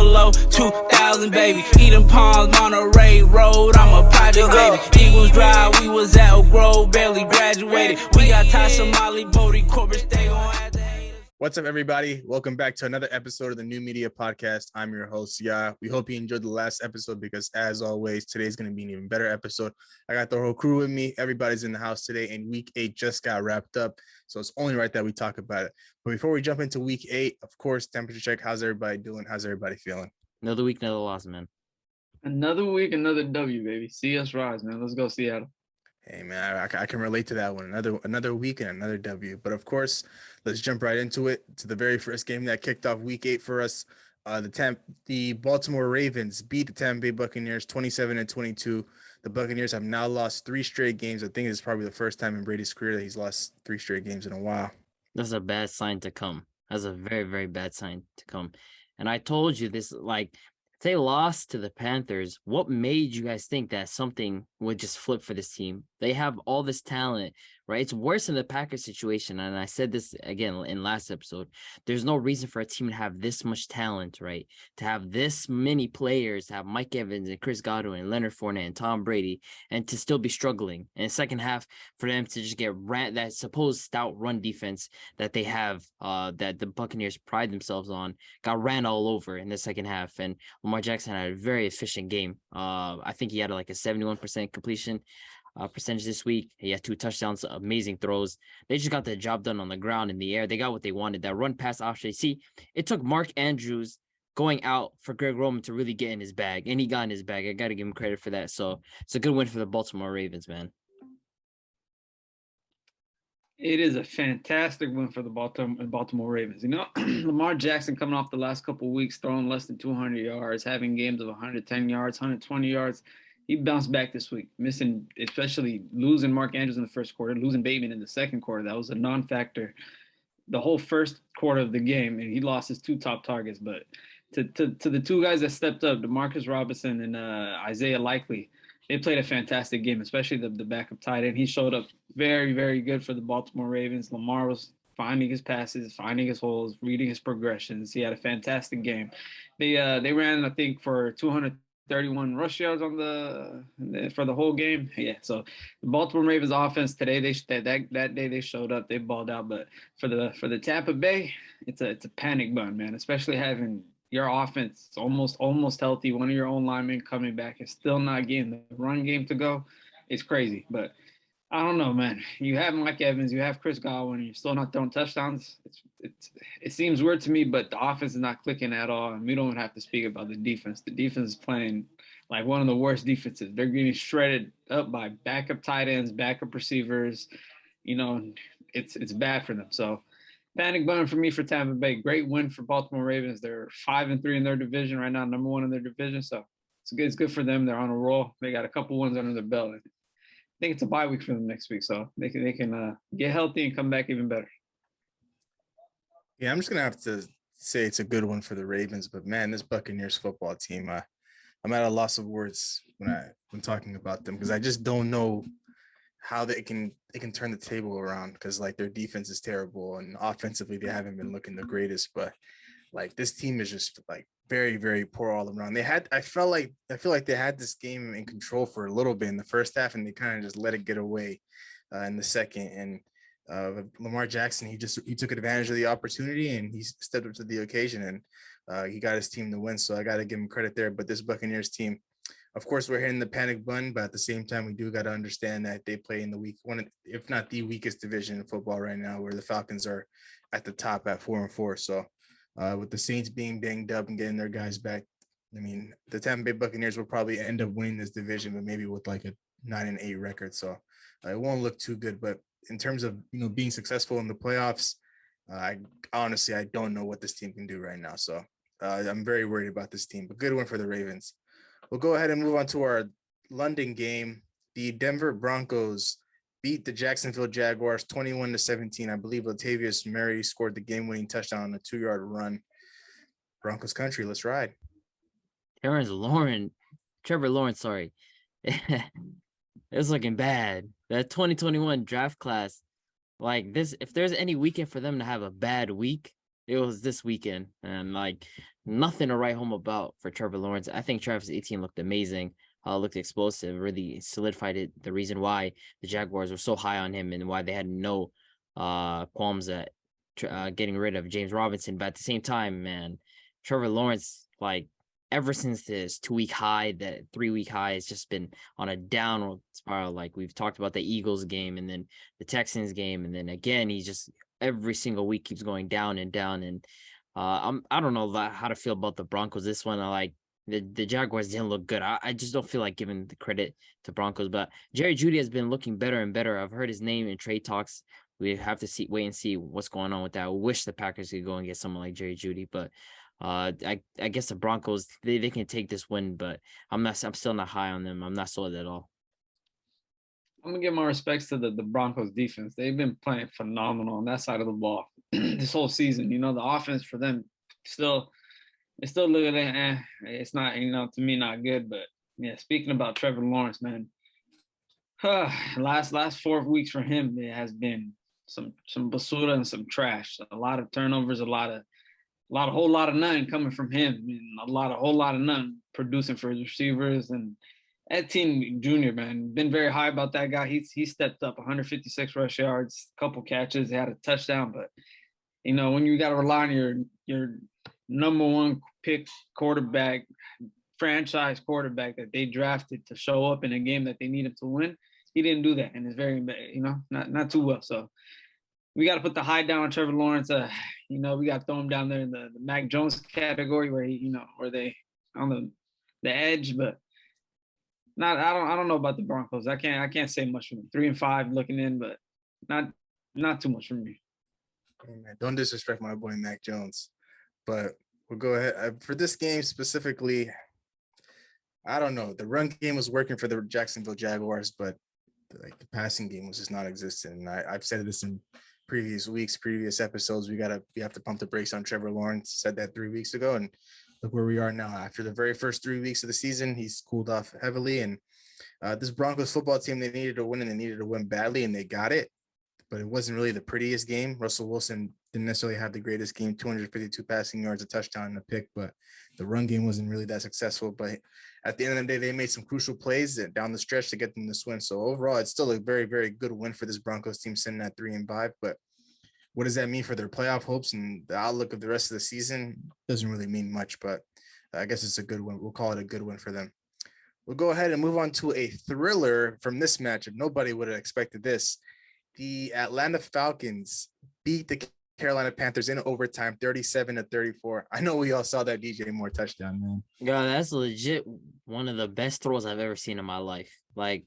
below 2,000, baby. Eden Palms, Monterey Road, I'm a project baby. Eagles Drive, we was at Oak Grove, barely graduated. We got Tasha, Molly, Bodie, Corbett, stay on at the haters. What's up, everybody? Welcome back to another episode of the New Media Podcast. I'm your host, Ya. We hope you enjoyed the last episode because, as always, today's going to be an even better episode. I got the whole crew with me. Everybody's in the house today, and Week 8 just got wrapped up, so it's only right that we talk about it. But before we jump into Week 8, of course, temperature check. How's everybody doing? How's everybody feeling? Another week, another loss, man. Another week, another W, baby. See us rise, man. Let's go, Seattle. Hey, man, I can relate to that one. Another week and another W. But, of course, let's jump right into it, to the very first game that kicked off Week 8 for us. The Baltimore Ravens beat the Tampa Bay Buccaneers 27-22. The Buccaneers have now lost 3 straight games. I think it's probably the first time in Brady's career that he's lost 3 straight games in a while. That's a bad sign to come. That's a very, very bad sign to come. And I told you this, like, if they lost to the Panthers, what made you guys think that something would just flip for this team? They have all this talent, right? It's worse than the Packers situation. And I said this again in last episode. There's no reason for a team to have this much talent, right? To have this many players, to have Mike Evans and Chris Godwin and Leonard Fournette and Tom Brady, and to still be struggling. In the second half, for them to just get that supposed stout run defense that they have, that the Buccaneers pride themselves on, got ran all over in the second half. And Lamar Jackson had a very efficient game. I think he had like a 71% completion percentage this week. He had 2 touchdowns, amazing throws. They just got the job done on the ground, in the air. They got what they wanted. That run pass option. See, it took Mark Andrews going out for Greg Roman to really get in his bag, and he got in his bag. I got to give him credit for that. So it's a good win for the Baltimore Ravens, man. It is a fantastic win for the Baltimore Ravens. You know, Lamar Jackson coming off the last couple of weeks, throwing less than 200 yards, having games of 110 yards, 120 yards. He bounced back this week, missing, especially losing Mark Andrews in the first quarter, losing Bateman in the second quarter. That was a non-factor the whole first quarter of the game, and he lost his 2 top targets. But to the 2 guys that stepped up, DeMarcus Robinson and Isaiah Likely, they played a fantastic game, especially the backup tight end. He showed up very, very good for the Baltimore Ravens. Lamar was finding his passes, finding his holes, reading his progressions. He had a fantastic game. They ran, I think, for 231 rush yards for the whole game. Yeah, so the Baltimore Ravens offense today, that day they showed up, they balled out. But for the Tampa Bay, it's a panic button, man. Especially having your offense almost healthy, one of your own linemen coming back and still not getting the run game to go. It's crazy, but I don't know, man. You have Mike Evans, you have Chris Godwin, and you're still not throwing touchdowns. It seems weird to me, but the offense is not clicking at all, and we don't have to speak about the defense. The defense is playing like one of the worst defenses. They're getting shredded up by backup tight ends, backup receivers. You know, it's bad for them. So panic button for me for Tampa Bay. Great win for Baltimore Ravens. They're 5-3 in their division right now, number 1 in their division. So it's good for them. They're on a roll. They got a couple wins under their belt. I think it's a bye week for them next week, so they can get healthy and come back even better. Yeah, I'm just gonna have to say it's a good one for the Ravens, but man, this Buccaneers football team, I'm at a loss of words when talking about them, because I just don't know how they can turn the table around, because like their defense is terrible and offensively they haven't been looking the greatest, but like this team is just like very, very poor all around. I feel like they had this game in control for a little bit in the first half, and they kind of just let it get away in the second. And Lamar Jackson, he took advantage of the opportunity and he stepped up to the occasion, and he got his team to win. So I got to give him credit there. But this Buccaneers team, of course, we're hitting the panic button, but at the same time, we do got to understand that they play in the one, if not the weakest division in football right now, where the Falcons are at the top at 4-4. So with the Saints being banged up and getting their guys back, I mean, the Tampa Bay Buccaneers will probably end up winning this division, but maybe with like a 9-8 record. So it won't look too good. But in terms of, being successful in the playoffs, I don't know what this team can do right now. So I'm very worried about this team, but good one for the Ravens. We'll go ahead and move on to our London game. The Denver Broncos beat the Jacksonville Jaguars 21-17. I believe Latavius Murray scored the game-winning touchdown on a 2-yard run. Broncos country, let's ride. Trevor Lawrence, sorry. It's looking bad. That 2021 draft class, like this, if there's any weekend for them to have a bad week, It was this weekend, and like nothing to write home about for Trevor Lawrence. I think Travis Etienne looked amazing. Looked explosive. Really solidified it. The reason why the Jaguars were so high on him and why they had no qualms at getting rid of James Robinson. But at the same time, man, Trevor Lawrence, like ever since this 2-week high, that 3-week high, has just been on a downward spiral. Like we've talked about the Eagles game and then the Texans game, and then again, he just every single week keeps going down and down. And I don't know how to feel about the Broncos. This one, I like the Jaguars didn't look good. I just don't feel like giving the credit to Broncos, but Jerry Jeudy has been looking better and better. I've heard his name in trade talks. We have to wait and see what's going on with that. I wish the Packers could go and get someone like Jerry Jeudy, but I guess the Broncos they can take this win, but I'm still not high on them. I'm not sold at all. I'm gonna give my respects to the Broncos defense. They've been playing phenomenal on that side of the ball this whole season. You know, the offense for them it's still looking at it's not, to me, not good. But yeah, speaking about Trevor Lawrence, man, last 4 weeks for him, it has been some basura and some trash. A lot of turnovers, a whole lot of none coming from him, and whole lot of none producing for his receivers. And Etienne Jr., man, been very high about that guy. He stepped up 156 rush yards, couple catches, had a touchdown. But when you got to rely on your number one pick quarterback, franchise quarterback that they drafted to show up in a game that they needed to win, he didn't do that, and it's very, not too well. So we got to put the high down on Trevor Lawrence. We got to throw him down there in the Mac Jones category where where they on the edge, but I don't know about the Broncos. I can't say much for them. 3-5 looking in, but not too much for me. Hey man, don't disrespect my boy Mac Jones, but we'll go ahead for this game specifically. I don't know. The run game was working for the Jacksonville Jaguars, but the passing game was just not existent. And I've said this in previous weeks, previous episodes. We have to pump the brakes on Trevor Lawrence. Said that 3 weeks ago, and look where we are now. After the very first 3 weeks of the season, he's cooled off heavily. And this Broncos football team, they needed to win, and they needed to win badly, and they got it. But it wasn't really the prettiest game. Russell Wilson didn't necessarily have the greatest game, 252 passing yards, a touchdown, and a pick, but the run game wasn't really that successful. But at the end of the day, they made some crucial plays down the stretch to get them this win. So overall, it's still a very, very good win for this Broncos team sitting at 3-5. But what does that mean for their playoff hopes and the outlook of the rest of the season? Doesn't really mean much, but I guess it's a good win. We'll call it a good win for them. We'll go ahead and move on to a thriller from this matchup. Nobody would have expected this. The Atlanta Falcons beat the Carolina Panthers in overtime, 37-34. I know we all saw that DJ Moore touchdown, man. Yeah, that's legit one of the best throws I've ever seen in my life. Like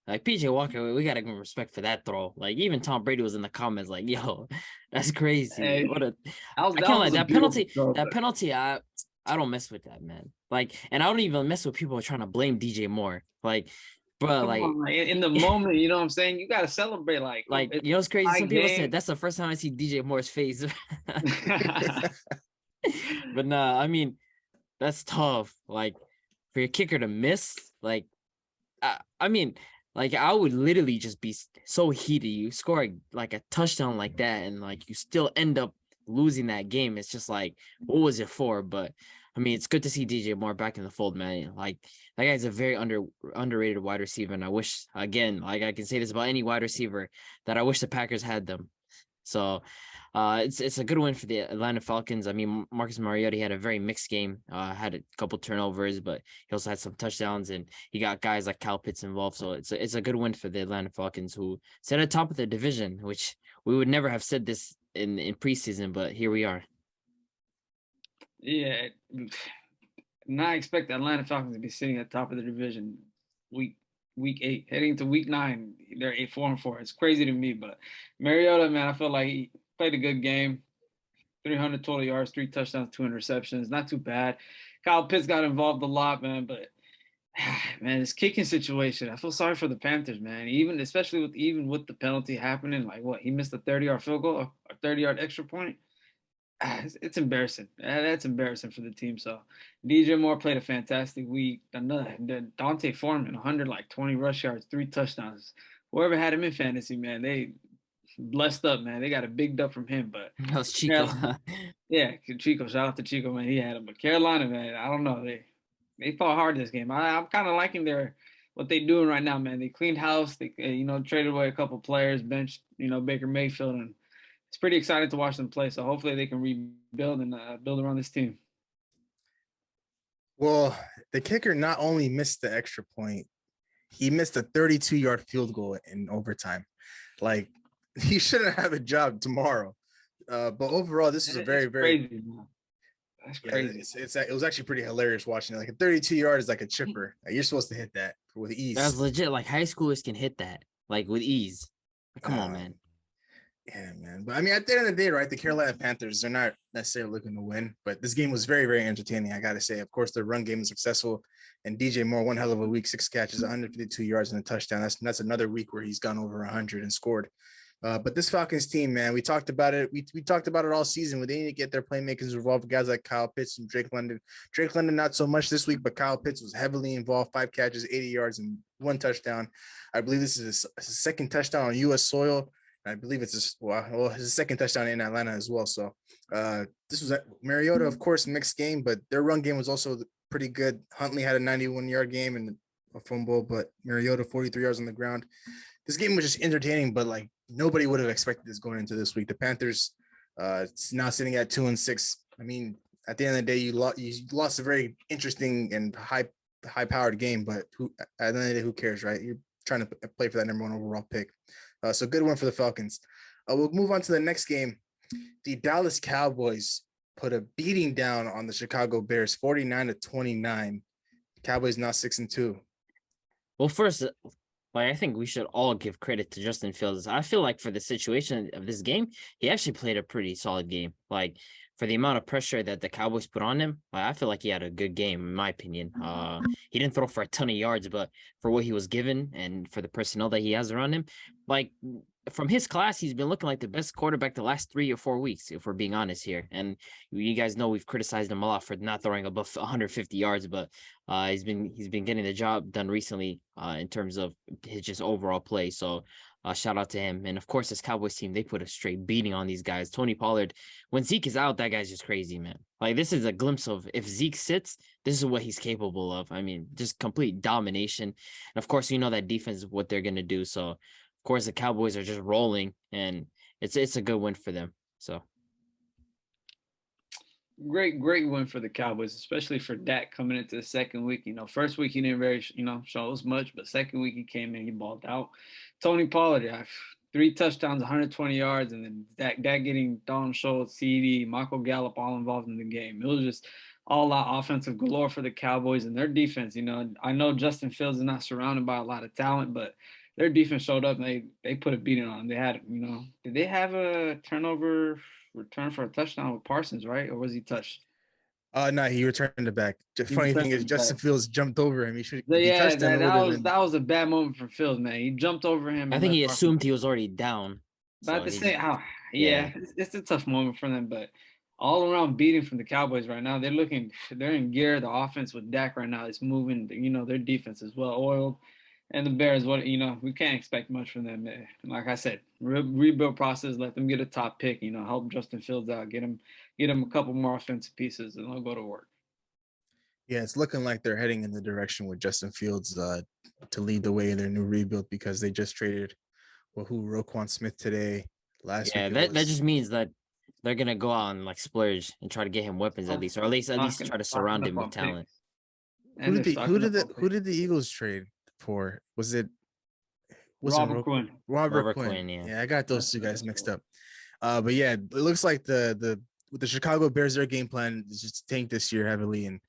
PJ Walker, we gotta give him respect for that throw. Like even Tom Brady was in the comments, like, "Yo, that's crazy." Hey, I can't like that penalty. That penalty, I don't mess with that, man. Like, and I don't even mess with people trying to blame DJ Moore. Like, bro, like in the moment, you know what I'm saying? You gotta celebrate. Like it's crazy. Some people said that's the first time I see DJ Moore's face. But nah, I mean, that's tough. Like for your kicker to miss, like, I mean, like I would literally just be so heated. You score like a touchdown like that, and like you still end up losing that game. It's just like, what was it for? But I mean, it's good to see DJ Moore back in the fold, man. Like that guy's a very underrated wide receiver, and I wish, again, like I can say this about any wide receiver, that I wish the Packers had them. So it's a good win for the Atlanta Falcons. I mean, Marcus Mariota had a very mixed game, had a couple turnovers, but he also had some touchdowns, and he got guys like Kyle Pitts involved. So it's a good win for the Atlanta Falcons, who sit at top of the division, which we would never have said this in preseason, but here we are. Yeah, not expect the Atlanta Falcons to be sitting at the top of the division week 8, heading to week 9. They're 4-4. It's crazy to me, but Mariota, man, I feel like he played a good game. 300 total yards, 3 touchdowns, 2 interceptions. Not too bad. Kyle Pitts got involved a lot, man, but man, this kicking situation, I feel sorry for the Panthers, man. Especially with the penalty happening, like what, he missed a 30-yard field goal, a 30-yard extra point. It's embarrassing. That's embarrassing for the team. So DJ Moore played a fantastic week. Dante Foreman, 120 rush yards, 3 touchdowns. Whoever had him in fantasy, man, they blessed up, man. They got a big dub from him. But that was Chico. Yeah, Chico. Shout out to Chico, man. He had him. But Carolina, man, I don't know. They fought hard this game. I'm kind of liking their what they doing right now, man. They cleaned house. They traded away a couple players, benched Baker Mayfield, and it's pretty exciting to watch them play. So hopefully they can rebuild and build around this team. Well, the kicker not only missed the extra point, he missed a 32-yard field goal in overtime. Like, he shouldn't have a job tomorrow. But overall, this was a very, very crazy, man. That's yeah, crazy. it was actually pretty hilarious watching it. Like a 32-yard is like a chipper. Like, you're supposed to hit that with ease. That's legit. Like high schoolers can hit that like with ease. Come on, man. Yeah, man. But I mean, at the end of the day, right, the Carolina Panthers, they're not necessarily looking to win, but this game was very, very entertaining. I got to say, of course, the run game is successful, and DJ Moore, one hell of a week, 6 catches, 152 yards and a touchdown. That's another week where he's gone over 100 and scored. But this Falcons team, man, we talked about it. We talked about it all season. They need to get their playmakers involved. Guys like Kyle Pitts and Drake London. Drake London not so much this week, but Kyle Pitts was heavily involved. 5 catches, 80 yards, and 1 touchdown. I believe this is his second touchdown on U.S. soil. I believe it's his second touchdown in Atlanta as well. So this was Mariota, of course, mixed game, but their run game was also pretty good. Huntley had a 91-yard game and a fumble, but Mariota 43 yards on the ground. This game was just entertaining, but like nobody would have expected this going into this week. The Panthers now sitting at 2-6. I mean, at the end of the day, you lost a very interesting and high-powered game, but at the end of the day, who cares, right? You're trying to play for that number 1 overall pick. So good one for the Falcons. We'll move on to the next game. The Dallas Cowboys put a beating down on the Chicago Bears, 49-29. Cowboys now 6-2. Well, first, I think we should all give credit to Justin Fields. I feel like for the situation of this game, he actually played a pretty solid game. Like for the amount of pressure that the Cowboys put on him, I feel like he had a good game, in my opinion. He didn't throw for a ton of yards, but for what he was given and for the personnel that he has around him, like from his class, he's been looking like the best quarterback the last 3 or 4 weeks, if we're being honest here. And you guys know we've criticized him a lot for not throwing above 150 yards, but he's been getting the job done recently in terms of his just overall play. So shout out to him. And of course, this Cowboys team, they put a straight beating on these guys. Tony Pollard, when Zeke is out, that guy's just crazy, man. Like this is a glimpse of if Zeke sits, this is what he's capable of. I mean, just complete domination. And of course, you know that defense is what they're gonna do. So of course, the Cowboys are just rolling, and it's a good win for them. So Great win for the Cowboys, especially for Dak coming into the second week. First week he didn't very, show us much, but second week he came in, he balled out. Tony Pollard, 3 touchdowns, 120 yards, and then Dak getting Don Schultz, CD, Michael Gallup all involved in the game. It was just all out offensive galore for the Cowboys and their defense. I know Justin Fields is not surrounded by a lot of talent, but their defense showed up and they put a beating on them. They had, did they have a turnover return for a touchdown with Parsons, right? Or was he touched? No, he returned it back. The funny thing is Justin Fields jumped over him. He should that was a bad moment for Fields, man. He jumped over him. I think he assumed he was already down. But at the same it's a tough moment for them, but all around beating from the Cowboys right now. They're in gear. The offense with Dak right now is moving. Their defense is well oiled. And the Bears, we can't expect much from them. Like I said, rebuild process, let them get a top pick, help Justin Fields out, get him a couple more offensive pieces, and they'll go to work. Yeah, it's looking like they're heading in the direction with Justin Fields to lead the way in their new rebuild because they just traded Roquan Smith today. Last week. That just means that they're gonna go out and like splurge and try to get him weapons at least, or at least try to surround him with talent. Who did the Eagles trade for? Was it Robert Quinn? Robert Quinn. Yeah, I got those two guys mixed up. But yeah, it looks like with the Chicago Bears, their game plan is just to tank this year heavily and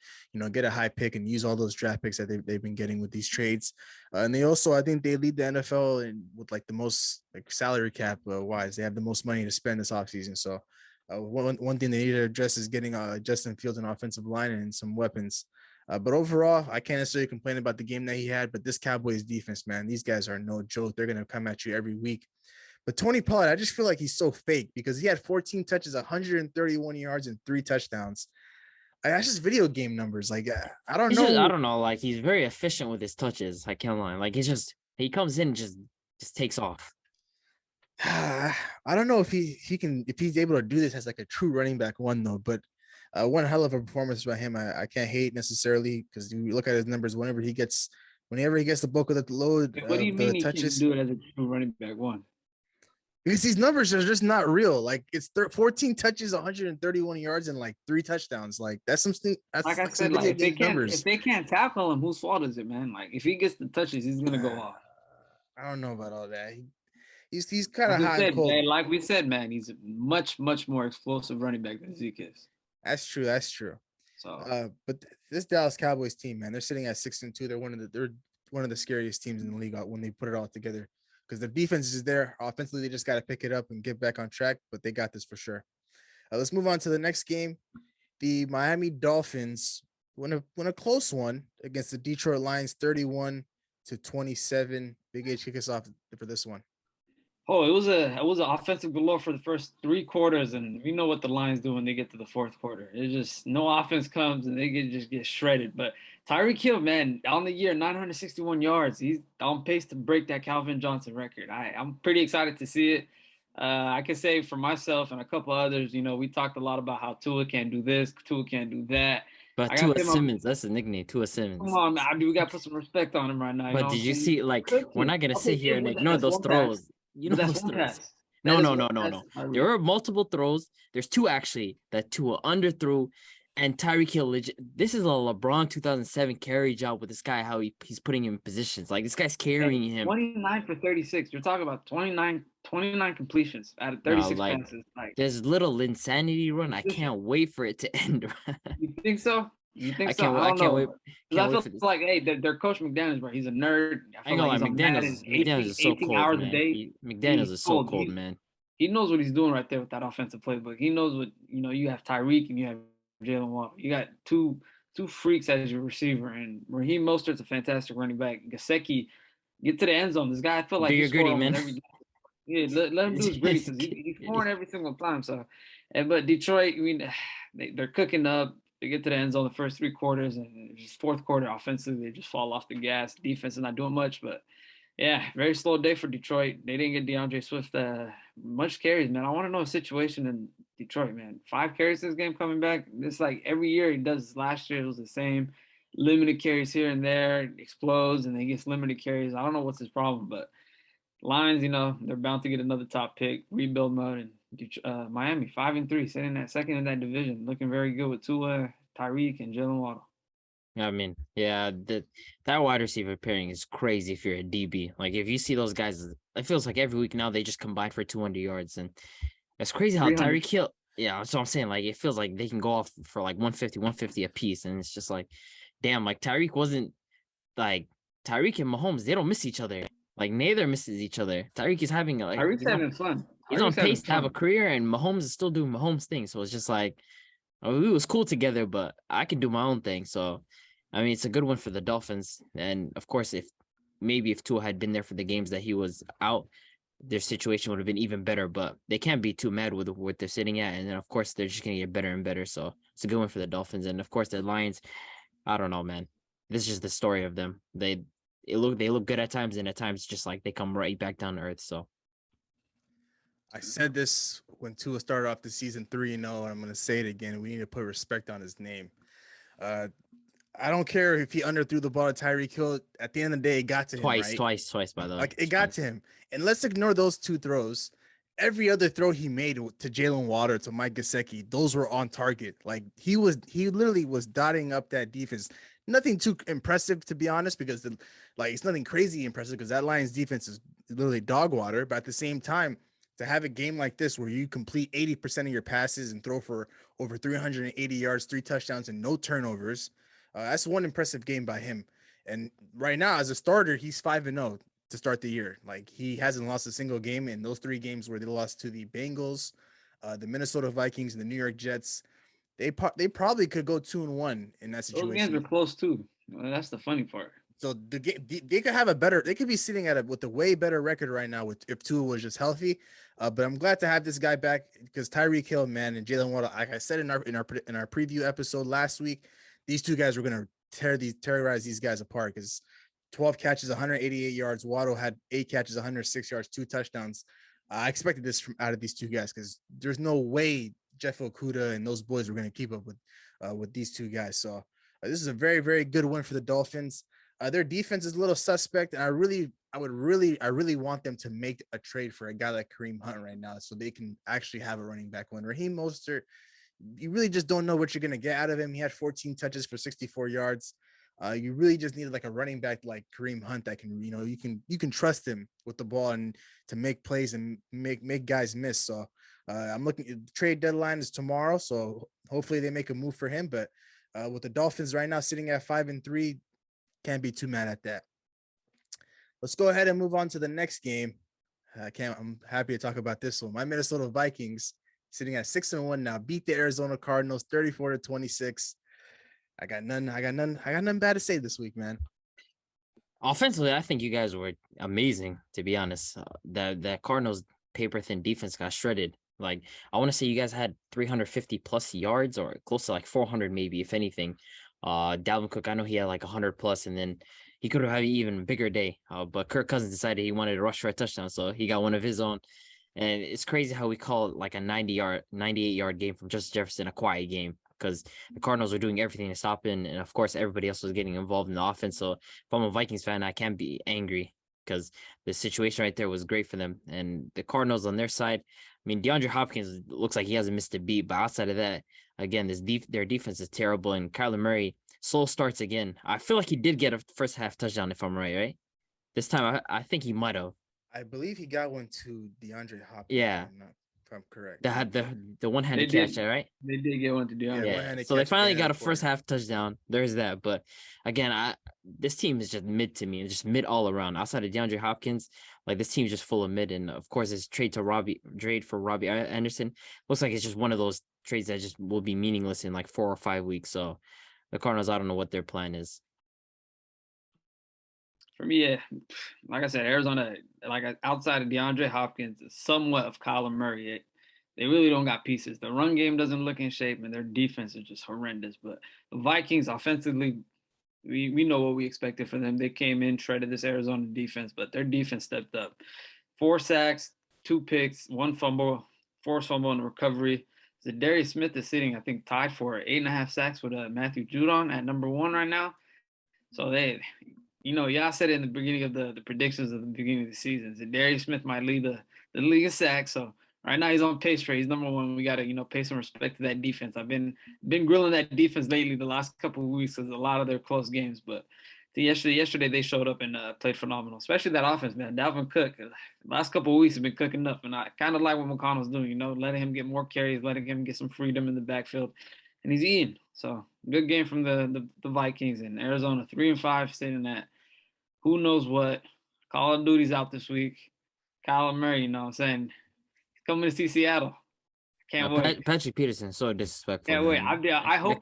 get a high pick and use all those draft picks that they've been getting with these trades. And they also, I think, they lead the NFL and with like the most like salary cap wise, they have the most money to spend this offseason. So one thing they need to address is getting Justin Fields an offensive line and some weapons. But overall, I can't necessarily complain about the game that he had, but this Cowboys defense, man, these guys are no joke. They're going to come at you every week. But Tony Pollard, I just feel like he's so fake because he had 14 touches, 131 yards, and 3 touchdowns. That's just video game numbers. Like, I don't know. I don't know. Like, he's very efficient with his touches. I can't lie. Like, he comes in and just takes off. I don't know if he's able to do this as like a true running back one though, but one hell of a performance by him. I can't hate necessarily because you look at his numbers whenever he gets the bulk of the load What do you of the mean he can touches, do it as a true running back one? because these numbers are just not real. Like it's 14 touches, 131 yards, and like 3 touchdowns. Like that's something. Like That's I like some said, like video game if numbers. they can't tackle him, whose fault is it, man? Like if he gets the touches, he's gonna go off. I don't know about all that. He's kind Like of we hot and said, cold. like we said, man, he's a much more explosive running back than Zeke is. That's true. That's true. So But this Dallas Cowboys team, man, they're sitting at 6-2. They're one of the scariest teams in the league when they put it all together. Because the defense is there. Offensively, they just got to pick it up and get back on track. But they got this for sure. Let's move on to the next game. The Miami Dolphins won a close one against the Detroit Lions, 31-27. Big H, kick us off for this one. oh, it was an offensive galore for the first 3 quarters, and we know what the Lions do when they get to the fourth quarter. It's just no offense comes and they just get shredded. But Tyreek Hill, man, on the year, 961 yards. He's on pace to break that Calvin Johnson record. I'm pretty excited to see it. I can say for myself and a couple others, we talked a lot about how Tua can't do this, Tua can't do that. But I gotta Tua say, Simmons, that's the nickname, Tua come Simmons. on, man, we gotta put some respect on him right now. You know But what did I'm you saying? see, like, we're not gonna sit here and ignore That's those one pass. throws. You But know that's those one throws. pass. No, That is no, no, one no, pass no. to Tyreek. There were multiple throws. There's 2 actually that Tua underthrew, and Tyreek Hill. This is a LeBron 2007 carry job with this guy. How he's putting him in positions. Like this guy's carrying him. 29 for 36. You're talking about 29 completions out of No, 36 like passes. Like, there's little insanity run. I This- can't wait for it to end. you think so? You think I so? can't wait. I I don't can't know. wait. 'Cause Can't I wait feel for this. like, hey, their coach McDaniels, bro. He's a nerd. I I ain't feel gonna like lie, he's on Madden McDaniels is so 18 cold, hours a man. day. McDaniels is so cold. cold, man. He knows what he's doing right there with that offensive playbook. He knows what you have Tyreek and you have Jalen Waddle. You got two freaks as your receiver, and Raheem Mostert's a fantastic running back. Gasecki, get to the end zone. This guy, I feel like Do he your scored gritty, almost man. every. Yeah, let him do his gritty because he's scoring every single time. So, but Detroit, I mean, they're cooking up. They get to the end zone the first 3 quarters, and just fourth quarter offensively, they just fall off the gas. Defense is not doing much, but yeah, very slow day for Detroit. They didn't get DeAndre Swift much carries, man. I want to know a situation in Detroit, man. 5 carries this game coming back. It's like every year he does. Last year it was the same. Limited carries here and there, explodes, and he gets limited carries. I don't know what's his problem, but Lions, they're bound to get another top pick, rebuild mode, and Miami 5-3, sitting at second in that division, looking very good with Tua, Tyreek, and Jalen Waddle. I mean, yeah, that wide receiver pairing is crazy if you're a DB. Like if you see those guys, it feels like every week now they just combine for 200 yards, and it's crazy how 300. Tyreek Hill. Yeah, that's what I'm saying. Like it feels like they can go off for like 150 a piece, and it's just like, damn, like Tyreek wasn't like Tyreek and Mahomes. They don't miss each other. Like neither misses each other. Tyreek is having like Tyreek's having fun. he's on Tyreek's having pace to have a fun. career, and Mahomes is still doing Mahomes thing. So it's just like, oh, we was cool together, but I can do my own thing. So, I mean, it's a good one for the Dolphins. And of course, if Tua had been there for the games that he was out, their situation would have been even better. But they can't be too mad with what they're sitting at. And then of course they're just gonna get better and better. So it's a good one for the Dolphins. And of course the Lions. I don't know, man. This is just the story of them. They look good at times, and at times just like they come right back down to earth. So I said this when Tua started off the season 3-0, and I'm going to say it again. We need to put respect on his name. I don't care if he underthrew the ball to Tyreek Hill. At the end of the day, it got to him, right? Twice, by the way. Like, it got to him. And let's ignore those 2 throws. Every other throw he made to Jalen Waddle, to Mike Gesicki, those were on target. Like, he literally was dotting up that defense. Nothing too impressive, to be honest, because it's nothing crazy impressive because that Lions defense is literally dog water. But at the same time, to have a game like this where you complete 80% of your passes and throw for over 380 yards, 3 touchdowns, and no turnovers, that's one impressive game by him. And right now, as a starter, he's 5-0 to start the year. Like, he hasn't lost a single game in those 3 games where they lost to the Bengals, the Minnesota Vikings, and the New York Jets. They probably could go 2-1 in that situation. Those games are close too. That's the funny part. So they could have they could be sitting with a way better record right now if Tua was just healthy. But I'm glad to have this guy back because Tyreek Hill, man, and Jalen Waddle, like I said in our preview episode last week, these 2 guys were gonna terrorize these guys apart because 12 catches, 188 yards. Waddle had 8 catches, 106 yards, 2 touchdowns. I expected this from out of these two guys because there's no way Jeff Okuda and those boys were going to keep up with these two guys. So this is a very, very good win for the Dolphins. Their defense is a little suspect, and I really want them to make a trade for a guy like Kareem Hunt right now, so they can actually have a running back. When Raheem Mostert, you really just don't know what you're going to get out of him. He had 14 touches for 64 yards. You really just needed like a running back like Kareem Hunt that can, you can trust him with the ball and to make plays and make guys miss. So I'm looking. The trade deadline is tomorrow, so hopefully they make a move for him. But with the Dolphins right now sitting at 5-3, can't be too mad at that. Let's go ahead and move on to the next game. I'm happy to talk about this one. My Minnesota Vikings sitting at 6-1 now, beat the Arizona Cardinals 34-26. I got nothing bad to say this week, man. Offensively, I think you guys were amazing, to be honest. The Cardinals paper thin defense got shredded. Like, I want to say you guys had 350 plus yards or close to like 400 maybe, if anything. Dalvin Cook, I know he had like 100 plus, and then he could have had an even bigger day. But Kirk Cousins decided he wanted to rush for a touchdown, so he got one of his own. And it's crazy how we call it like a 98-yard game from Justin Jefferson, a quiet game, because the Cardinals were doing everything to stop him, and of course everybody else was getting involved in the offense. So if I'm a Vikings fan, I can't be angry because the situation right there was great for them. And the Cardinals on their side, I mean, DeAndre Hopkins looks like he hasn't missed a beat, but outside of that, again, their defense is terrible, and Kyler Murray slow starts again. I feel like he did get a first half touchdown, if I'm right? This time, I think he might have. I believe he got one to DeAndre Hopkins. Yeah. If I'm correct. That had the one-handed catch, right? They did get one to DeAndre. Yeah. So they finally got a first half touchdown. There's that. But again, this team is just mid to me, just mid all around. Outside of DeAndre Hopkins, like this team is just full of mid. And of course, this trade for Robbie Anderson looks like it's just one of those trades that just will be meaningless in like 4 or 5 weeks. So the Cardinals, I don't know what their plan is. For me, yeah, like I said, Arizona, like outside of DeAndre Hopkins, somewhat of Kyler Murray, they really don't got pieces. The run game doesn't look in shape, and their defense is just horrendous. But the Vikings, offensively, we know what we expected from them. They came in, shredded this Arizona defense, but their defense stepped up. 4 sacks, 2 picks, 1 fumble, forced fumble in the recovery. Zadarius Smith is sitting, I think, tied for 8.5 sacks with Matthew Judon at number 1 right now. So y'all said it in the beginning of the predictions of the beginning of the season. Zadarius Smith might lead the league of sacks. So right now he's on pace for he's number 1. We got to pay some respect to that defense. I've been grilling that defense lately the last couple of weeks because a lot of their close games. But yesterday they showed up and played phenomenal, especially that offense, man. Dalvin Cook, the last couple of weeks have been cooking up, and I kind of like what McConnell's doing. Letting him get more carries, letting him get some freedom in the backfield, and he's eating. So good game from the Vikings. And Arizona 3-5, sitting at who knows what. Call of Duty's out this week. Kyler Murray, saying he's coming to see Seattle. Can't wait. Patrick Peterson, so disrespectful. Can't wait. I hope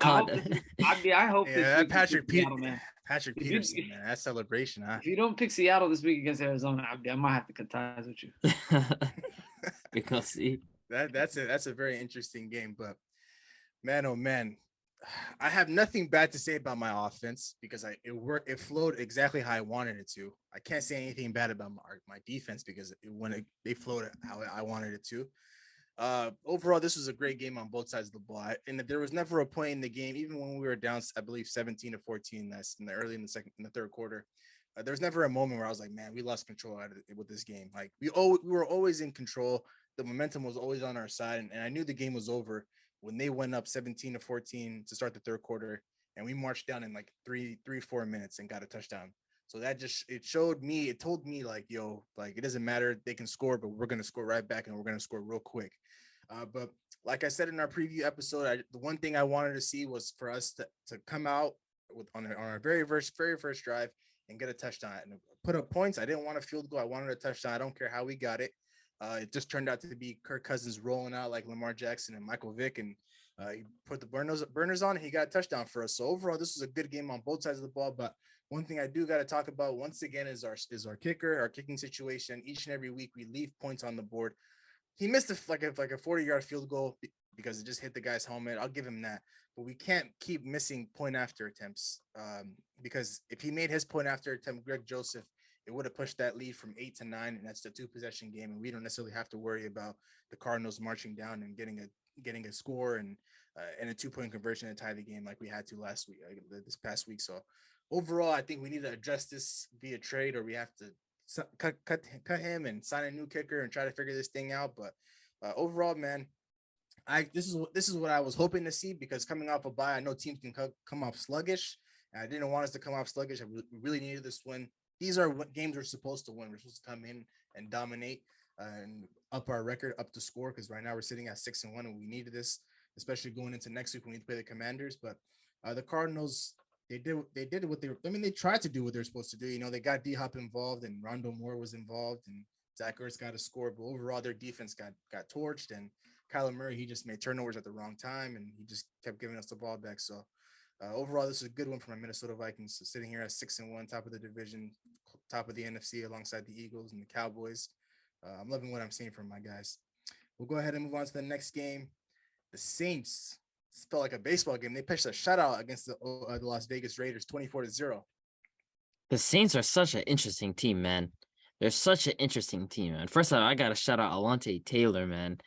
yeah, Patrick Peterson, man, that celebration, huh? If you don't pick Seattle this week against Arizona, I might have to cut ties with you. Because that's a very interesting game, but man, oh man, I have nothing bad to say about my offense because it flowed exactly how I wanted it to. I can't say anything bad about my defense because they flowed how I wanted it to. Overall, this was a great game on both sides of the ball, and there was never a point in the game, even when we were down, I believe 17-14. That's in the third quarter. There was never a moment where I was like, man, we lost control with this game. Like we were always in control. The momentum was always on our side, and I knew the game was over when they went up 17-14 to start the third quarter, and we marched down in like 4 minutes and got a touchdown. So that told me like, yo, like it doesn't matter. They can score, but we're going to score right back and we're going to score real quick. But like I said in our preview episode, the one thing I wanted to see was for us to come out on our very first drive and get a touchdown and put up points. I didn't want a field goal. I wanted a touchdown. I don't care how we got it. It just turned out to be Kirk Cousins rolling out like Lamar Jackson and Michael Vick, and he put the burners on and he got a touchdown for us. So overall, this was a good game on both sides of the ball. But one thing I do got to talk about once again is our kicker, our kicking situation. Each and every week we leave points on the board. He missed a 40-yard field goal because it just hit the guy's helmet. I'll give him that. But we can't keep missing point after attempts because if he made his point after attempt, Greg Joseph, it would have pushed that lead from 8 to 9, and that's the 2-possession game, and we don't necessarily have to worry about the Cardinals marching down and getting a score and a 2-point conversion to tie the game like we had to last week, this past week. So overall, I think we need to address this via trade, or we have to cut him and sign a new kicker and try to figure this thing out. But overall, man, this is what I was hoping to see, because coming off a bye, I know teams can come off sluggish. And I didn't want us to come off sluggish. I really needed this win. These are what games we're supposed to win. We're supposed to come in and dominate and up our record, up the score, because right now we're sitting at 6-1, and we needed this, especially going into next week when we need to play the Commanders. But the Cardinals, they did what they tried to do what they're supposed to do. You know, they got D-Hop involved, and Rondo Moore was involved, and Zach Ertz got a score. But overall, their defense got torched, and Kyler Murray, he just made turnovers at the wrong time, and he just kept giving us the ball back. So overall, this is a good one for my Minnesota Vikings. So sitting here at 6-1, top of the division, top of the NFC, alongside the Eagles and the Cowboys. I'm loving what I'm seeing from my guys. We'll go ahead and move on to the next game. The Saints felt like a baseball game. They pitched a shutout against the Las Vegas Raiders, 24-0. The Saints are such an interesting team, man. They're such an interesting team, man. First of all, I got to shout out Alontae Taylor, man.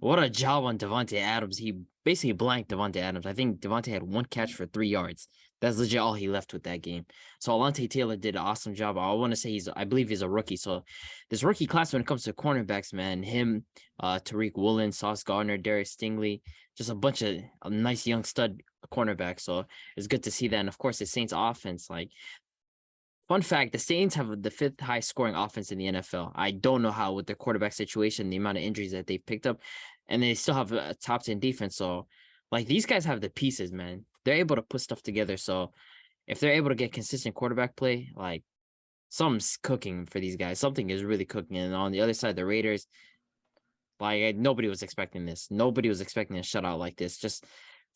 What a job on Davante Adams. He basically blanked Davante Adams. I think Davante had 1 catch for 3 yards. That's legit all he left with that game. So Alontae Taylor did an awesome job. I want to say I believe he's a rookie. So this rookie class, when it comes to cornerbacks, man, him, Tariq Woolen, Sauce Gardner, Darius Stingley, just a bunch of nice young stud cornerbacks. So it's good to see that. And of course, the Saints offense, like, fun fact, the Saints have the 5th highest scoring offense in the NFL. I don't know how with their quarterback situation, the amount of injuries that they've picked up, and they still have a top 10 defense. So, like, these guys have the pieces, man. They're able to put stuff together. So if they're able to get consistent quarterback play, like, something's cooking for these guys. Something is really cooking. And on the other side, the Raiders, like, nobody was expecting this. Nobody was expecting a shutout like this. Just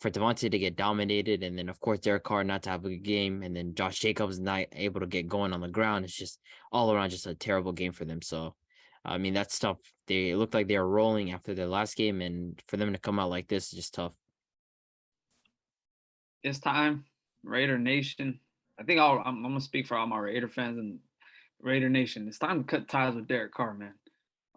for Davante to get dominated, and then of course Derek Carr not to have a good game, and then Josh Jacobs not able to get going on the ground. It's just all around just a terrible game for them. So, I mean, that's tough. They looked like they were rolling after their last game, and for them to come out like this is just tough. It's time, Raider Nation. I think I'm gonna speak for all my Raider fans and Raider Nation. It's time to cut ties with Derek Carr, man.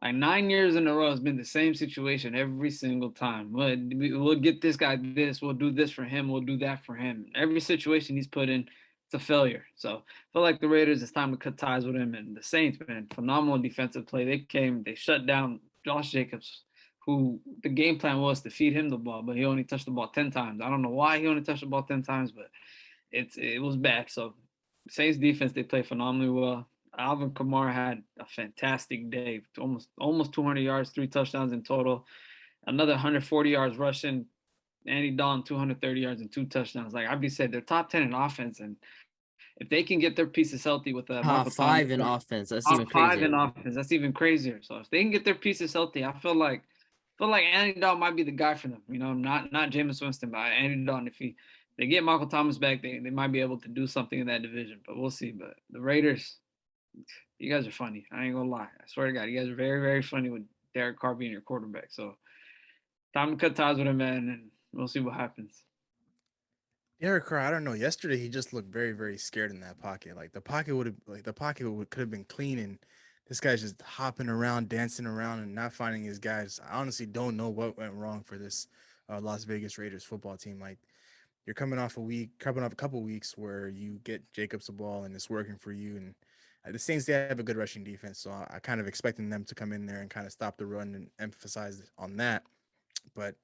Like 9 years in a row, it's been the same situation every single time. We'll get this guy this. We'll do this for him. We'll do that for him. Every situation he's put in, it's a failure. So I feel like the Raiders, it's time to cut ties with him. And the Saints, man, phenomenal defensive play. They shut down Josh Jacobs, who the game plan was to feed him the ball, but he only touched the ball 10 times. I don't know why he only touched the ball 10 times, but it was bad. So Saints defense, they play phenomenally well. Alvin Kamara had a fantastic day, almost 200 yards, 3 touchdowns in total, another 140 yards rushing. Andy Dalton, 230 yards and 2 touchdowns. Like Abdi said, they're top 10 in offense, and if they can get their pieces healthy with the Top 5 in offense, that's even crazier. 5 in offense, that's even crazier. So if they can get their pieces healthy, I feel like Andy Dalton might be the guy for them. You know, not Jameis Winston, but Andy Dalton. If they get Michael Thomas back, they might be able to do something in that division. But we'll see. But the Raiders, you guys are funny. I ain't gonna lie. I swear to God, you guys are very, very funny with Derek Carr being your quarterback. So time to cut ties with him, man, and we'll see what happens. Derek Carr, I don't know. Yesterday, he just looked very, very scared in that pocket. Like the pocket could have been clean, and this guy's just hopping around, dancing around, and not finding his guys. I honestly don't know what went wrong for this Las Vegas Raiders football team. Like, you're coming off a couple weeks where you get Jacobs the ball and it's working for you, and the Saints, they have a good rushing defense, so I kind of expecting them to come in there and kind of stop the run and emphasize on that. But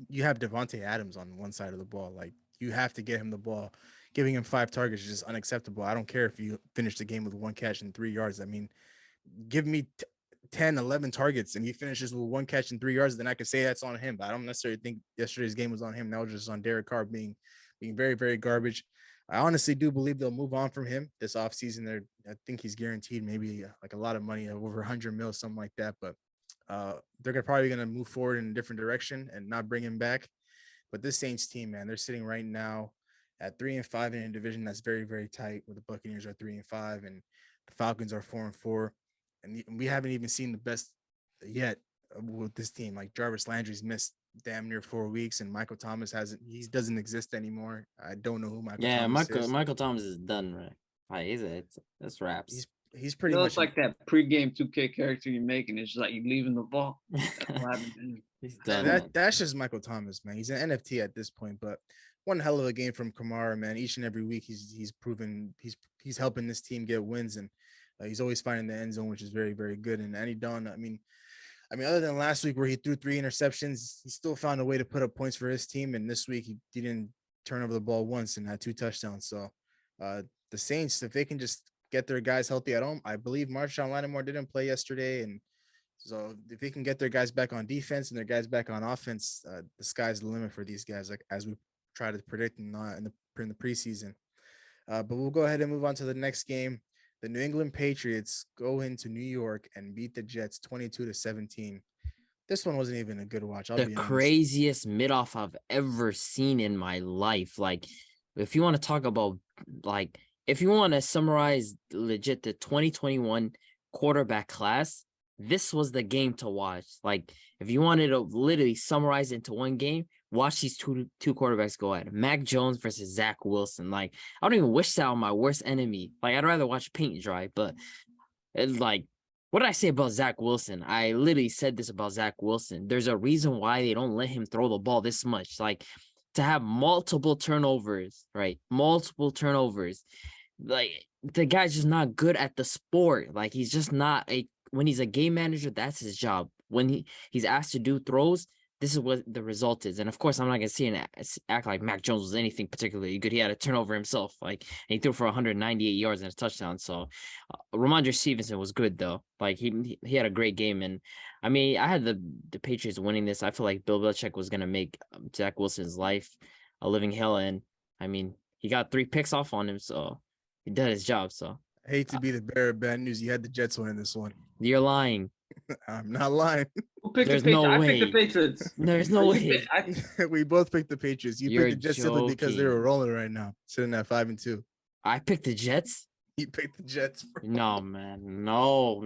you have Davante Adams on one side of the ball. Like, you have to get him the ball. Giving him 5 targets is just unacceptable. I don't care if you finish the game with 1 catch and 3 yards. I mean, give me 10, 11 targets and he finishes with 1 catch and 3 yards, then I could say that's on him. But I don't necessarily think yesterday's game was on him. That was just on Derek Carr being very, very garbage. I honestly do believe they'll move on from him this offseason. I think he's guaranteed maybe like a lot of money, over 100 mil, something like that. But they're probably going to move forward in a different direction and not bring him back. But this Saints team, man, they're sitting right now at 3-5 in a division that's very, very tight, where the Buccaneers are 3-5 and the Falcons are 4-4. And we haven't even seen the best yet with this team. Like, Jarvis Landry's missed damn near 4 weeks, and Michael Thomas doesn't exist anymore. I don't know who Michael Thomas is. Michael Thomas is done, right? That's raps. He's You pretty know, much it's like that pregame 2K character you're making. It's just like you leaving the ball. That's what happened to him. He's man, done. Man. that's just Michael Thomas, man. He's an NFT at this point, but one hell of a game from Kamara, man. Each and every week, he's proven he's helping this team get wins, and he's always finding the end zone, which is very very good. And Andy Don, I mean, other than last week where he threw 3 interceptions, he still found a way to put up points for his team. And this week he didn't turn over the ball once and had 2 touchdowns. So the Saints, if they can just get their guys healthy at home, I believe Marshawn Lattimore didn't play yesterday, and so if they can get their guys back on defense and their guys back on offense, the sky's the limit for these guys, like as we try to predict in the preseason. But we'll go ahead and move on to the next game. The New England Patriots go into New York and beat the Jets 22-17. This one wasn't even a good watch. I'll The be honest. craziest mid-off I've ever seen in my life. Like, if you want to talk about, like, if you want to summarize legit the 2021 quarterback class, this was the game to watch. Like, if you wanted to literally summarize into one game, watch these two quarterbacks go at it. Mac Jones versus Zach Wilson. Like, I don't even wish that on my worst enemy. Like, I'd rather watch paint dry. But it's like, what did I say about Zach Wilson? I literally said this about Zach Wilson. There's a reason why they don't let him throw the ball this much. Like, to have multiple turnovers, right? Multiple turnovers. Like, the guy's just not good at the sport. Like, he's just not when he's a game manager, that's his job. When he's asked to do throws, this is what the result is. And of course, I'm not gonna see and act like Mac Jones was anything particularly good. He had a turnover himself, like, and he threw for 198 yards and a touchdown. So Ramondre Stevenson was good though. Like, he had a great game. And I mean, I had the Patriots winning this. I feel like Bill Belichick was gonna make Zach Wilson's life a living hell. And I mean, he got 3 picks off on him, so he did his job. So I hate to be the bearer of bad news. You had the Jets winning this one. you're lying. I'm not lying. Who picked There's the no Patriots? I way. picked the Patriots. There's no way. We both picked the Patriots. You You're picked the Jets simply because they were joking. rolling right now, sitting at 5-2. I picked the Jets. You picked the Jets. Bro. No, man. No,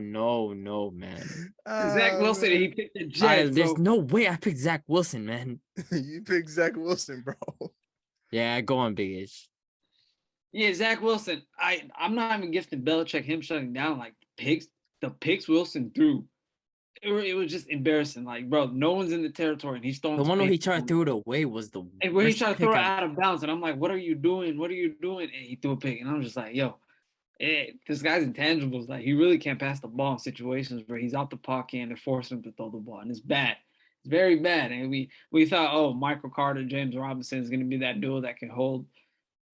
man. Zach Wilson, man. he picked the Jets. There's bro. no way I picked Zach Wilson, man. You picked Zach Wilson, bro. Yeah, go on, Big H. Yeah, Zach Wilson. I'm not even gifting Belichick him shutting down like the picks Wilson threw. It was just embarrassing. Like, bro, no one's in the territory and he's throwing. The one where he picks. tried to throw it away was the And when he worst tried to pick throw it I've- out of bounds, and I'm like, what are you doing? What are you doing? And he threw a pick. And I'm just like, yo, this guy's intangibles. Like, he really can't pass the ball in situations where he's out the pocket and they're forcing him to throw the ball. And it's bad. It's very bad. And we thought, oh, Michael Carter, James Robinson is going to be that duo that can hold